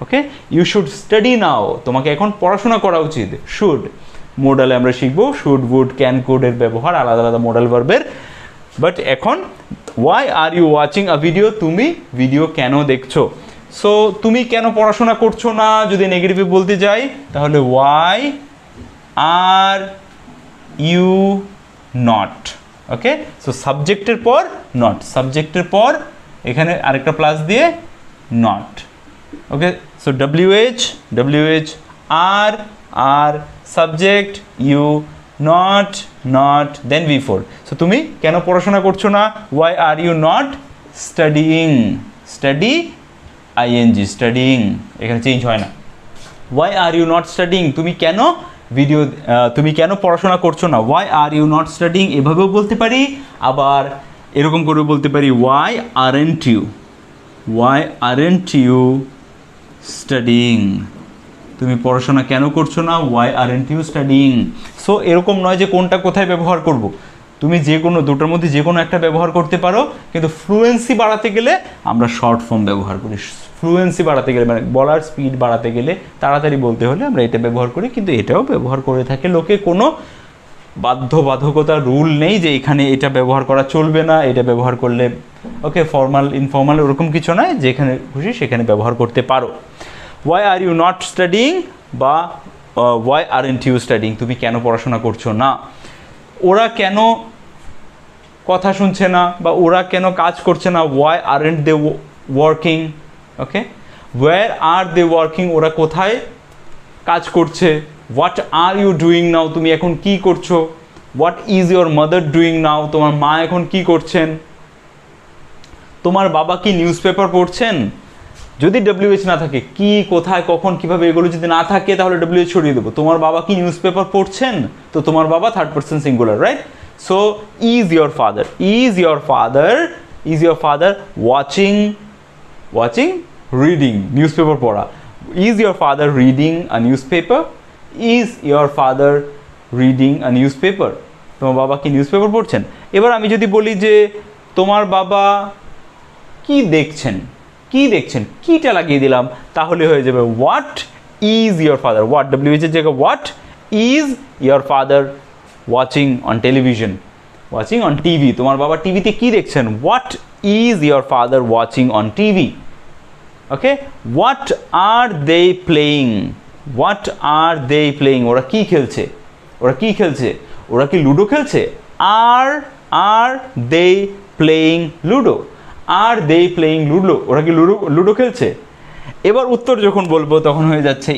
okay. You should study now, তোমাকে এখন পড়াশোনা করা উচিত, শুড মোডালে আমরা শিখবো, শুড, উড, ক্যান, কুড এর ব্যবহার আলাদা আলাদা মোডাল ভার্বের, বাট এখন why are you watching a video, তুমি ভিডিও কেন দেখছো। সো তুমি কেন পড়াশোনা করছো না যদি নেগেটিভে বলতে যাই, তাহলে why are you not, okay. So সাবজেক্টের পর নট, সাবজেক্টের পর এখানে আরেকটা প্লাস দিয়ে not, okay. So WH are subject you not then V4. So তুমি কেন পড়াশোনা করছো না? Why are you not studying? Study ING studying, এখানে চেঞ্জ হয় না। Why are you not studying, তুমি কেন পড়াশোনা করছো না? Why are you not studying এভাবেও বলতে পারি, আবার এরকম করে বলতে পারি ওয়াই আরএন্ট ইউ স্টাডিং, তুমি পড়াশোনা কেন করছো না? Why aren't you studying. So এরকম নয় যে কোনটা কোথায় ব্যবহার করব, তুমি যে কোনো দুটোর মধ্যে যে কোনো একটা ব্যবহার করতে পারো, কিন্তু ফ্লুয়েন্সি বাড়াতে গেলে আমরা শর্ট ফর্ম ব্যবহার করি। ফ্লুয়েন্সি বাড়াতে গেলে মানে বলার স্পিড বাড়াতে গেলে, তাড়াতাড়ি বলতে হলে আমরা এটা ব্যবহার করি, কিন্তু এটাও ব্যবহার করে থাকে লোকে। কোনো বাধ্যবাধকতা রুল নেই যে এখানে এটা ব্যবহার করা চলবে না, এটা ব্যবহার করলে ওকে ফর্মাল ইনফর্মাল ওরকম কিছু নয়, যেখানে খুশি সেখানে ব্যবহার করতে পারো। Why are you not studying বা ওয়াই আরএন্ট ইউ স্টাডিং, তুমি কেন পড়াশোনা করছো না? ওরা কেন কথা শুনছে না বা ওরা কেন কাজ করছে না? Why aren't they working? Okay, where are they working, ওরা কোথায় কাজ করছে? What are you doing now, তুমি এখন কি করছো? What is your mother doing now, তোমার মা এখন কি করছেন? তোমার বাবা কি নিউজ পেপার পড়ছেন? যদি WH না থাকে, কি, কোথায়, কখন, কিভাবে, এগুলো যদি না থাকে তাহলে WH ছড়িয়ে দেবো। তোমার বাবা কি নিউজ পেপার পড়ছেন? তো তোমার বাবা third person singular, right? So is your father watching reading, newspaper পড়া। Is your father reading a newspaper? Is your father reading a newspaper? তোমার বাবা কি নিউজ পেপার পড়ছেন? এবার আমি যদি বলি যে তোমার বাবা কি দেখছেন, কিটা লাগিয়ে দিলাম, তাহলে হয়ে যাবে what is your father, what WH এর জায়গায় what is your father watching on television, watching on TV, তোমার বাবা টিভিতে কি দেখছেন? What is your father watching on TV? Okay, what are they playing? ওরা কি খেলছে? ওরা কি লুডো খেলছে? Are they playing ludo? ওরা কি লুডো খেলছে? এবার উত্তর যখন বলবো তখন হয়ে যাচ্ছে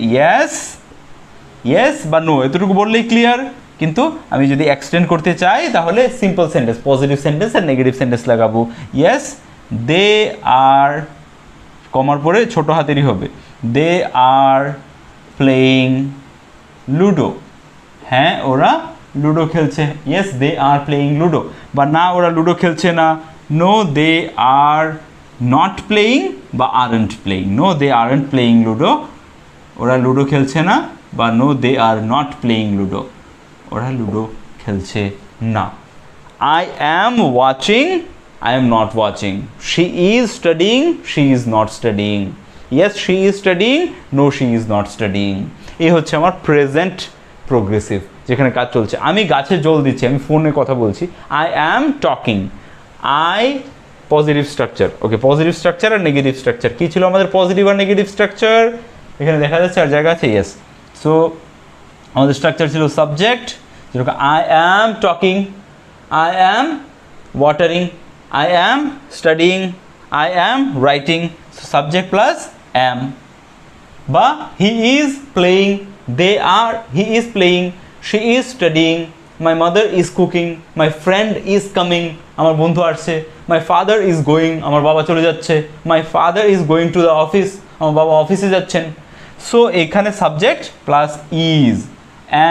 ইয়েস বা নো, এতটুকু বললেই ক্লিয়ার। কিন্তু আমি যদি এক্সটেন্ড করতে চাই তাহলে সিম্পল সেন্টেন্স, পজিটিভ সেন্টেন্স আর নেগেটিভ সেন্টেন্স লাগাবো। ইয়েস দে আর, কমার পরে ছোট হাতেরই হবে, দে আর প্লেয়িং লুডো, হ্যাঁ ওরা লুডো খেলছে। Yes they are playing ludo, বা না ওরা লুডো খেলছে না, no they are not playing বা aren't playing, no they aren't playing ludo, ওরা লুডো খেলছে না, বা no they are not playing ludo, ওরা লুডো খেলছে না। I am watching, I am not watching. She is studying, she is not studying. Yes, she is studying, no, she is not studying. এই হচ্ছে আমার present progressive, যেখানে কাজ চলছে। আমি গাছে জল দিচ্ছি, আমি ফোনে কথা বলছি। I am talking. Positive structure. Okay, positive structure আর নেগেটিভ স্ট্রাকচার কী ছিল আমাদের? পজিটিভ আর নেগেটিভ স্ট্রাকচার এখানে দেখা যাচ্ছে আর জায়গা আছে। ইয়েস, সো আমাদের স্ট্রাকচার ছিল সাবজেক্ট, যেরকম I am talking, I am watering, I am studying, I am writing, so subject plus am. Ba he is playing, he is playing, she is studying, my mother is cooking, my friend is coming, আমার বন্ধু আসছে, my father is going, আমার বাবা চলে যাচ্ছে, my father is going to the office, আমার বাবা অফিসে যাচ্ছেন। সো এখানে সাবজেক্ট প্লাস ইজ,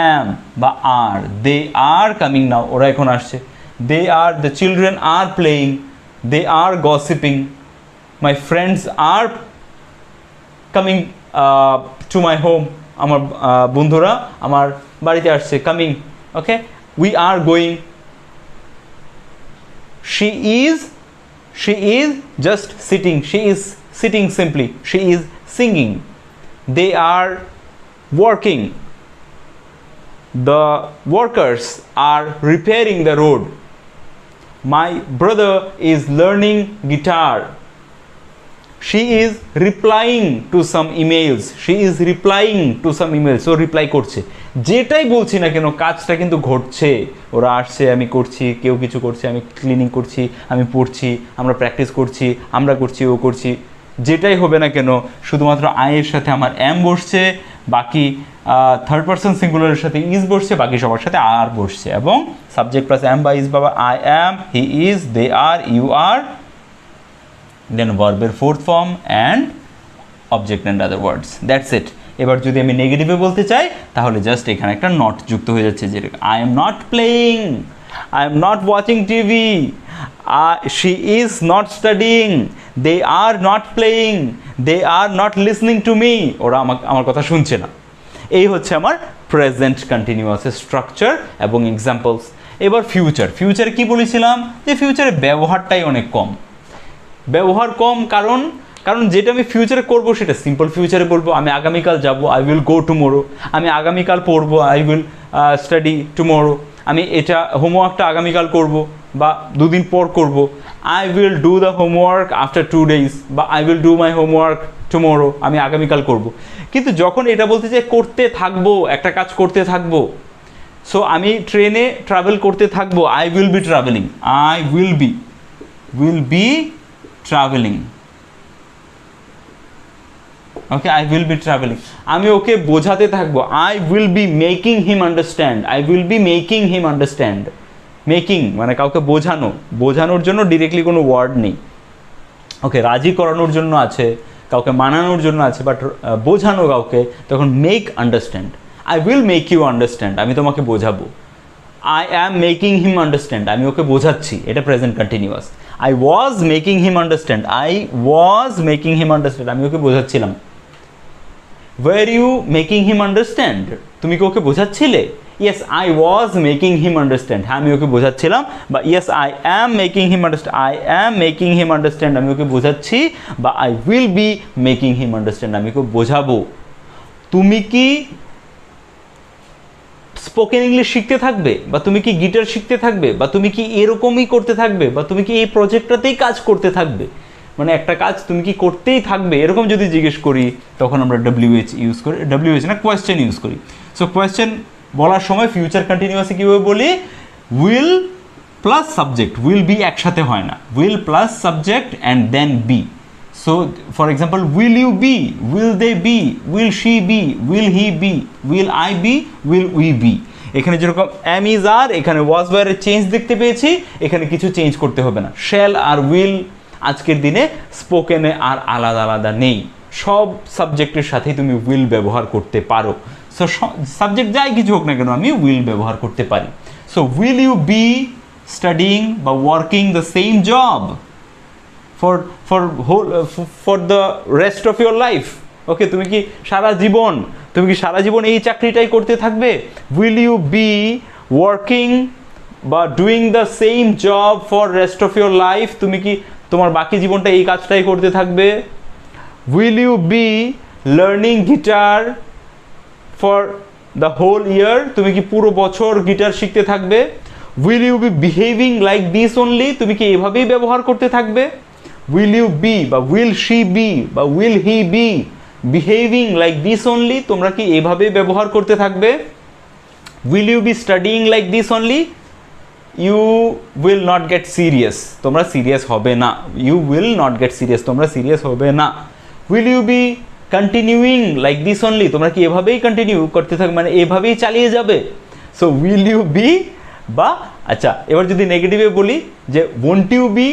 am বা আর, they are coming now, ওরা এখন আসছে। They are, the children are playing, they are gossiping, my friends are coming to my home, আমার বন্ধুরা আমার বাড়িতে আসছে, coming, okay, we are going, she is just sitting, she is sitting simply, she is singing, they are working, the workers are repairing the road, my brother is learning guitar, she is replying to some emails, so reply করছে। যেটাই বলছি না কেন কাজটা কিন্তু ঘটছে, ওরা আসছে, আমি করছি, কেউ কিছু করছে, আমি ক্লিনিং করছি, আমি পড়ছি, আমরা প্র্যাকটিস করছি, আমরা করছি, ও করছি, যেটাই হবে না কেন শুধুমাত্র আই এর সাথে আমার এম বসছে, বাকি থার্ড পারসন সিঙ্গুলারের সাথে ইজ বসছে, বাকি সবার সাথে আর বসছে, এবং সাবজেক্ট প্লাস এম বা ইজ বাবা I am, he is, they are, you are, then ভার্বের fourth form and object and other words, that's it. এবার যদি আমি নেগেটিভে বলতে চাই তাহলে জাস্ট এখানে একটা নট যুক্ত হয়ে যাচ্ছে, যেরকম I am not playing, I am not watching TV, she is not studying, they are not playing, they are not listening to me, ওরা আমার কথা শুনছে না। এই হচ্ছে আমার প্রেজেন্ট কন্টিনিউয়াসের স্ট্রাকচার এবং এক্সাম্পলস। এবার ফিউচার কি বলেছিলাম, যে ফিউচারে ব্যবহারটাই অনেক কম, ব্যবহার কম, কারণ যেটা আমি ফিউচারে করবো সেটা সিম্পল ফিউচারে বলবো। আমি আগামীকাল যাব, আই উইল গো টুমোরো, আমি আগামীকাল পড়বো, আই উইল স্টাডি টুমোরো, আমি এটা হোমওয়ার্কটা আগামীকাল করব বা দুদিন পর করব, I will do the homework after 2 days, বা I will do my homework tomorrow, আমি আগামীকাল করব। কিন্তু যখন এটা বলতে চাই করতে থাকবো, একটা কাজ করতে থাকবো, সো আমি ট্রেনে ট্রাভেল করতে থাকবো, I will be travelling, I will be travelling, okay, I will be travelling. আমি ওকে বোঝাতে থাকবো, I will be making him understand, I will be making him understand. Making মানে কাউকে বোঝানোর জন্য ডিরেক্টলি কোনো ওয়ার্ড নেই, ওকে, রাজি করানোর জন্য আছে, কাউকে মানানোর জন্য আছে, বাট বোঝানো কাউকে, তখন make understand, I will make you understand, আমি তোমাকে বোঝাবো। I am making him understand, আমি ওকে বোঝাচ্ছি, এটা present continuous. I was making him understand, আমি ওকে বোঝাচ্ছিলাম। Were you making him understand? তুমি কি ওকে বোঝাচ্ছিলে? Yes, I was making him understand. হ্যাঁ, আমি ওকে বোঝাচ্ছিলাম। বা yes, I am making him understand. আমি ওকে বোঝাচ্ছি। বা I will be making him understand. আমি ওকে বোঝাবো। তুমি কি স্পোকেন ইংলিশ শিখতে থাকবে, বা তুমি কি গিটার শিখতে থাকবে, বা তুমি কি এরকমই করতে থাকবে, বা তুমি কি এই প্রজেক্টটাতেই কাজ করতে থাকবে, মানে একটা কাজ তুমি কি করতেই থাকবে, এরকম যদি জিজ্ঞেস করি তখন আমরা WH ইউজ করি, WH না, কোয়েশ্চেন ইউজ করি। সো কোয়েশ্চেন বলার সময় ফিউচার কন্টিনিউয়াসে কীভাবে বলি, will plus subject, will be একসাথে হয় না, will plus subject and then be. So for example, will you be, will they be, will she be, will he be, will I be, will we be. এখানে যেরকম M is আর, এখানে ওয়াজ ওয়ারের change দেখতে পেয়েছি, এখানে কিছু চেঞ্জ করতে হবে না। শ্যাল আর উইল আজকের দিনে স্পোকেনে আর আলাদা আলাদা নেই, সব সাবজেক্টের সাথেই তুমি উইল ব্যবহার করতে পারো। সো সাবজেক্ট যাই কিছু হোক না কেন আমি উইল ব্যবহার করতে পারি। So will you be studying বা working the same job for the rest of your life? Okay, তুমি কি সারা জীবন এই চাকরিটাই করতে থাকবে? উইল ইউ বি ওয়ার্কিং বা doing the same job for rest of your life? তুমি কি তোমার বাকি জীবনটা এই কাজটাই করতে থাকবে? Will you be learning guitar for the whole year? তুমি কি পুরো বছর গিটার শিখতে থাকবে? Will you B behaving like this only? তুমি কি এভাবেই ব্যবহার করতে থাকবে? উইল ইউ বি বা উইল শি বি বা will he be behaving like this only? তোমরা কি এভাবেই ব্যবহার করতে থাকবে? Will you be studying like this only? You will not get serious, তোমরা সিরিয়াস হবে না। You will not get serious, তোমরা সিরিয়াস হবে না। Will you be continuing like this only? তোমরা কি এভাবেই কন্টিনিউ করতে থাকবে, মানে এভাবেই চালিয়ে যাবে? সো উইল ইউ বি বা আচ্ছা, এবার যদি নেগেটিভে বলি যে won't you be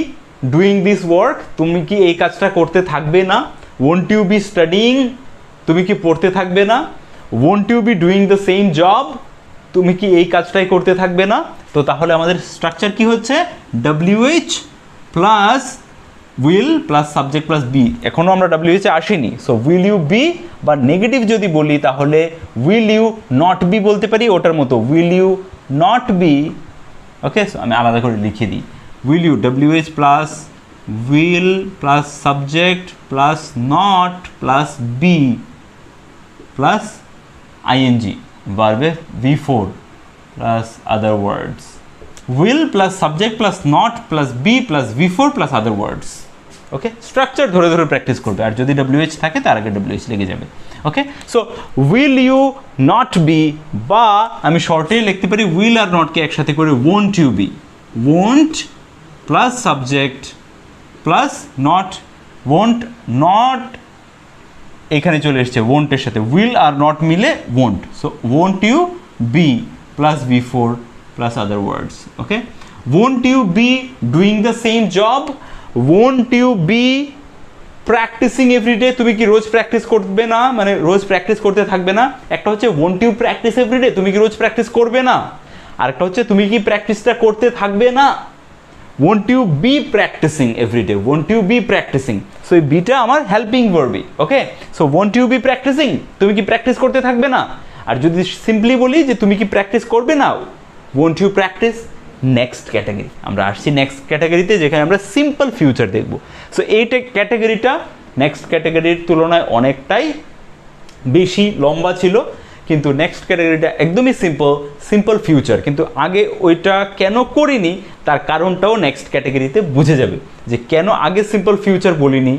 doing this work? তুমি কি এই কাজটা করতে থাকবে না? Won't you be studying? তুমি কি পড়তে থাকবে না? Won't you be doing the same job? তুমি কি এই কাজটাই করতে থাকবে না? তো তাহলে আমাদের স্ট্রাকচার কি হচ্ছে, WH plus will plus subject plus be. এখনও আমরা WH এ আসিনি। সো উইল ইউ বি বা নেগেটিভ যদি বলি তাহলে উইল ইউ নট বি বলতে পারি, ওটার মতো will you not be. Okay, আমি আলাদা করে লিখে দিই, will you WH plus will plus subject plus not plus be plus ING verb V4 plus other words. Will plus subject plus not plus be plus V4 plus other words. Okay, structure ধরে ধরে practice করবে, আর যদি WH থাকে তার আগে WH লেগে যাবে। Okay, so will you not be, বা আমি শর্টে লিখতে পারি উইল আর নটকে একসাথে করে won't you be. Won't plus subject plus not won't not এখানে চলে এসছে ওয়ন্টের সাথে, উইল আর নট মিলে won't, so won't you be plus before plus other words, okay. Won't you be doing the same job, won't you be practising every day, তুমি কি রোজ প্র্যাকটিস করবে না, মানে রোজ প্র্যাকটিস করতে থাকবে না। একটা হচ্ছে ওয়ন্ট ইউ প্র্যাকটিস এভরিডে, তুমি কি রোজ প্র্যাকটিস করবে না, আর একটা হচ্ছে তুমি কি প্র্যাকটিসটা করতে থাকবে না। Won't you be practising everyday, won't you be practising, so এই বিটা আমার হেল্পিং ভার্বই, okay. So won't you be practising, তুমি কি প্র্যাকটিস করতে থাকবে না। আর যদি সিম্পলি বলি যে তুমি কি প্র্যাকটিস করবে না, won't you practise, next category. আমরা আসছি নেক্সট ক্যাটাগরিতে, যেখানে আমরা সিম্পল ফিউচার দেখব। সো এইটা ক্যাটাগরিটা নেক্সট ক্যাটাগরির তুলনায় অনেকটাই বেশি লম্বা ছিল, কিন্তু নেক্সট ক্যাটাগরিটা একদমই সিম্পল ফিউচার। কিন্তু আগে ওইটা কেন করিনি তার কারণটাও নেক্সট ক্যাটাগরিতে বুঝে যাবে, যে কেন আগে সিম্পল ফিউচার বলিনি,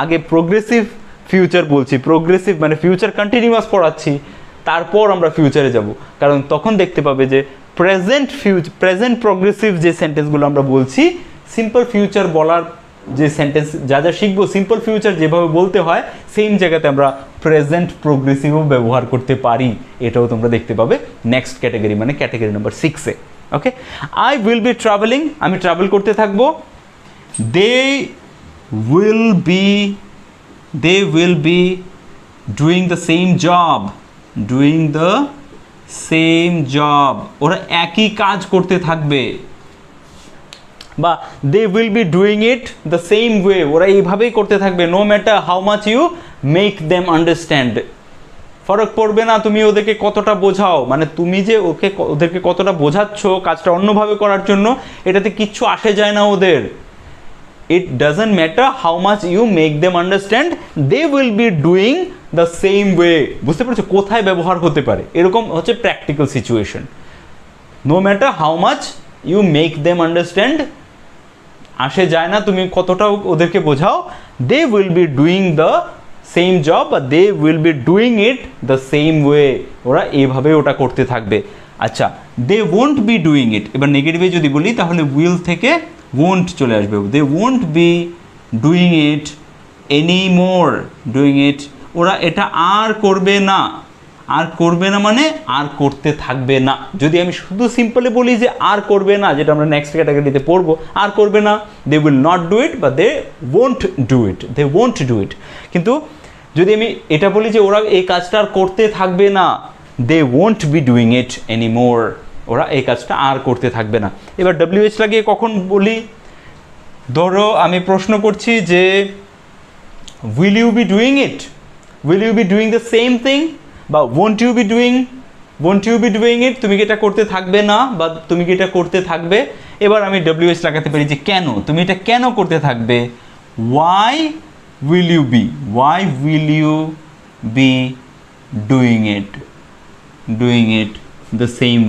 আগে প্রোগ্রেসিভ ফিউচার বলছি, প্রোগ্রেসিভ মানে ফিউচার কন্টিনিউয়াস পড়াচ্ছি, তারপর আমরা ফিউচারে যাব। কারণ তখন দেখতে পাবে যে প্রেজেন্ট প্রোগ্রেসিভ যে সেন্টেন্সগুলো আমরা বলছি, সিম্পল ফিউচার বলার যে সেন্টেন্স যা যা শিখবো, সিম্পল ফিউচার যেভাবে বলতে হয় সেম জায়গাতে আমরা প্রেজেন্ট প্রোগ্রেসিভও ব্যবহার করতে পারি, এটাও তোমরা দেখতে পাবে নেক্সট ক্যাটাগরি মানে ক্যাটাগরি নাম্বার 6-এ, okay. I will be travelling, আমি ট্রাভেল করতে থাকবো। They will be doing the same job, ওরা একই কাজ করতে থাকবে। বা they will be doing it the same way, ওরা এইভাবেই করতে থাকবে। No matter how much you make them understand, ফরক পড়বে না তুমি ওদেরকে কতটা বোঝাও, মানে তুমি যে ওদেরকে কতটা বোঝাচ্ছ কাজটা অন্যভাবে করার জন্য, এটাতে কিচ্ছু আসে যায় না ওদের। It doesn't matter how much you make them understand, they will be doing the same way. বুঝতে পারছো কোথায় ব্যবহার হতে পারে, এরকম হচ্ছে practical situation. No matter how much you make them understand, আসে যায় না তুমি কতটা ওদেরকে বোঝাও, they will be doing the same job বা they will be doing it the same way, ওরা এইভাবে ওটা করতে থাকবে। আচ্ছা, দে ওয়ন্ট বি ডুইং ইট, এবার নেগেটিভে যদি বলি তাহলে উইল থেকে ওয়ন্ট চলে আসবে। They won't be doing it any more, doing it, ওরা এটা আর করবে না। আর করবে না মানে আর করতে থাকবে না। যদি আমি শুধু সিম্পলি বলি যে আর করবে না, যেটা আমরা নেক্সট ক্যাটাগরিতে পড়বো, আর করবে না, they will not do it বা দে ওয়ন্ট ডু ইট, কিন্তু যদি আমি এটা বলি যে ওরা এই কাজটা আর করতে থাকবে না, they won't be doing it any more, ওরা এই কাজটা আর করতে থাকবে না। এবার WH লাগিয়ে কখন বলি, ধরো আমি প্রশ্ন করছি যে will you be doing it, will you be doing the same thing, বা won't you be doing it, তুমি কি এটা করতে থাকবে না বা তুমি কি এটা করতে থাকবে। এবার আমি WH লাগাতে পারি যে কেন, তুমি এটা কেন করতে থাকবে। Why will you be doing it the same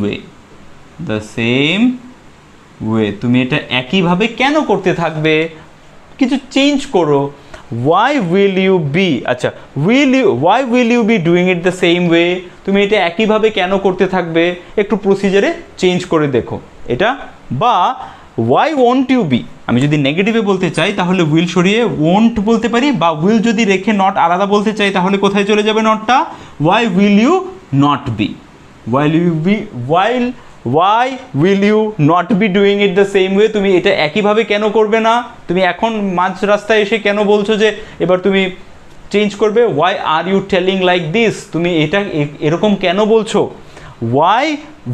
way, তুমি এটা একইভাবে কেন করতে থাকবে, কিছু চেঞ্জ করো। why will you be, আচ্ছা why will you be doing it the same way, তুমি এটা একইভাবে কেন করতে থাকবে, একটু প্রসিজারে চেঞ্জ করে দেখো এটা। বা why won't you be, আমি যদি নেগেটিভে বলতে চাই তাহলে উইল সরিয়ে won't বলতে পারি, বা উইল যদি রেখে নট আলাদা বলতে চাই তাহলে কোথায় চলে যাবে নটটা, why will you not be, why will you not be doing it the same way, তুমি এটা একইভাবে কেন করবে না, তুমি এখন মাঝ রাস্তায় এসে কেন বলছো যে এবার তুমি চেঞ্জ করবে। why are you telling like this, তুমি এটা এরকম কেন বলছো। why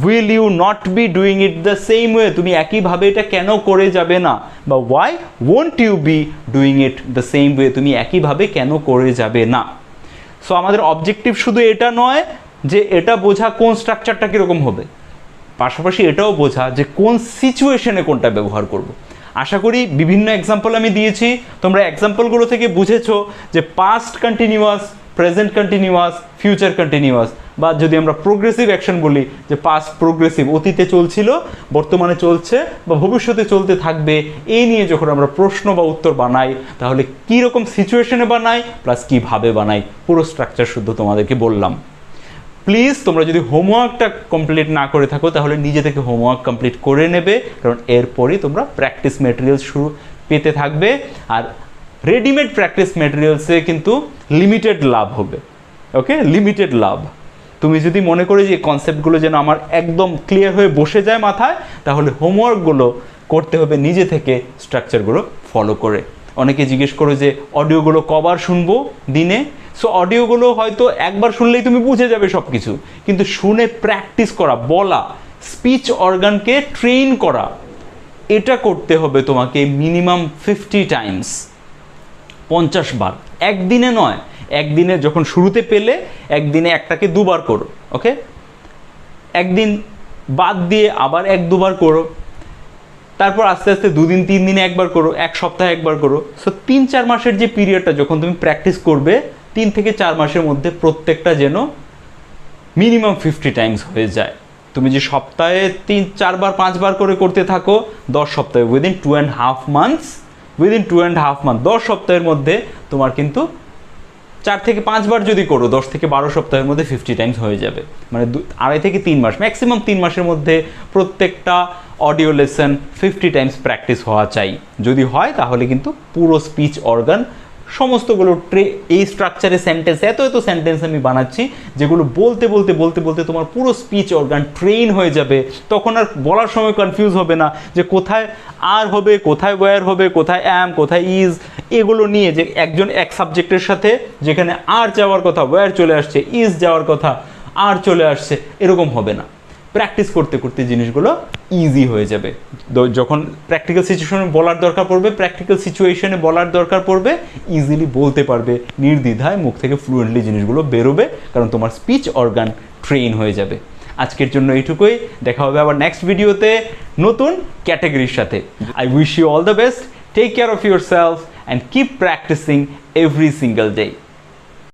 will you not be doing it the same way, তুমি একইভাবে এটা কেন করে যাবে না। বা why won't you be doing it the same way, তুমি একইভাবে কেন করে যাবে না। সো আমাদের অবজেক্টিভ শুধু এটা নয় যে এটা বোঝা কোন স্ট্রাকচারটা কীরকম হবে, পাশাপাশি এটাও বোঝা যে কোন সিচুয়েশনে কোনটা ব্যবহার করব। আশা করি বিভিন্ন এক্সাম্পল আমি দিয়েছি, তোমরা এক্সাম্পলগুলো থেকে বুঝেছো যে past continuous, present continuous, future continuous, বা যদি আমরা প্রোগ্রেসিভ অ্যাকশন বলি যে পাস্ট প্রোগ্রেসিভ, অতীতে চলছিল, বর্তমানে চলছে বা ভবিষ্যতে চলতে থাকবে, এই নিয়ে যখন আমরা প্রশ্ন বা উত্তর বানাই তাহলে কী রকম সিচুয়েশনে বানাই প্লাস কীভাবে বানাই, পুরো স্ট্রাকচার শুদ্ধ তোমাদেরকে বললাম। প্লিজ তোমরা যদি হোমওয়ার্কটা কমপ্লিট না করে থাকো তাহলে নিজে থেকে হোমওয়ার্ক কমপ্লিট করে নেবে, কারণ এরপরই তোমরা প্র্যাকটিস ম্যাটেরিয়াল পেতে থাকবে। আর রেডিমেড প্র্যাকটিস ম্যাটেরিয়ালসে কিন্তু লিমিটেড লাভ হবে, ওকে, লিমিটেড লাভ। তুমি যদি মনে করো যে কনসেপ্টগুলো যেন আমার একদম ক্লিয়ার হয়ে বসে যায় মাথায়, তাহলে হোমওয়ার্কগুলো করতে হবে নিজে থেকে স্ট্রাকচারগুলো ফলো করে। অনেকে জিজ্ঞেস করো যে অডিওগুলো কবার শুনবো দিনে। সো অডিওগুলো হয়তো একবার শুনলেই তুমি বুঝে যাবে সব কিছু, কিন্তু শুনে প্র্যাকটিস করা, বলা, স্পিচ অর্গানকে ট্রেন করা, এটা করতে হবে তোমাকে মিনিমাম 50 টাইমস, 50 বার, একদিনে নয়। একদিনে যখন শুরুতে পেলে একদিনে একটাকে 2 বার করো, ওকে, একদিন বাদ দিয়ে আবার 1-2 বার করো, তারপর আস্তে আস্তে 2 দিন 3 দিনে একবার করো, 1 সপ্তাহে একবার করো। সো 3-4 মাসের যে পিরিয়ডটা যখন তুমি প্র্যাকটিস করবে, 3 থেকে 4 মাসের মধ্যে প্রত্যেকটা যেন মিনিমাম 50 টাইমস হয়ে যায়। তুমি যে সপ্তাহে 3-4 বার 5 বার করে করতে থাকো, 10 সপ্তাহে, উইদিন 2.5 মান্থস, 10 সপ্তাহের মধ্যে তোমার কিন্তু 4 থেকে 5 বার যদি করো, 10 থেকে 12 সপ্তাহের মধ্যে 50 টাইমস হয়ে যাবে। মানে 2.5 থেকে 3 মাস, ম্যাক্সিমাম 3 মাসের মধ্যে প্রত্যেকটা অডিও লেসন 50 টাইমস প্র্যাকটিস হওয়া চাই। যদি হয় তাহলে কিন্তু পুরো স্পিচ অর্গান সমস্তগুলো এই স্ট্রাকচারে সেন্টেন্স, এত সেন্টেন্স আমি বানাচ্ছি যেগুলো বলতে বলতে বলতে বলতে তোমার পুরো স্পিচ অর্গান ট্রেন হয়ে যাবে। তখন আর বলার সময় কনফিউজ হবে না যে কোথায় আর হবে, কোথায় ওয়্যার হবে, কোথায় অ্যাম, কোথায় ইজ, এগুলো নিয়ে যে একজন এক সাবজেক্টের সাথে যেখানে আর যাওয়ার কথা ওয়্যার চলে আসছে, ইজ যাওয়ার কথা আর চলে আসছে, এরকম হবে না। প্র্যাকটিস করতে করতে জিনিসগুলো ইজি হয়ে যাবে। যখন প্র্যাকটিক্যাল সিচুয়েশনে বলার দরকার পড়বে, প্র্যাকটিক্যাল সিচুয়েশনে বলার দরকার পড়বে, ইজিলি বলতে পারবে, নির্দ্বিধায় মুখ থেকে ফ্লুয়েন্টলি জিনিসগুলো বেরোবে, কারণ তোমার স্পিচ অর্গান ট্রেন হয়ে যাবে। আজকের জন্য এইটুকুই, দেখা হবে আবার নেক্সট ভিডিওতে নতুন ক্যাটাগরির সাথে। I wish you all the best, take care of yourself and keep practising every single day.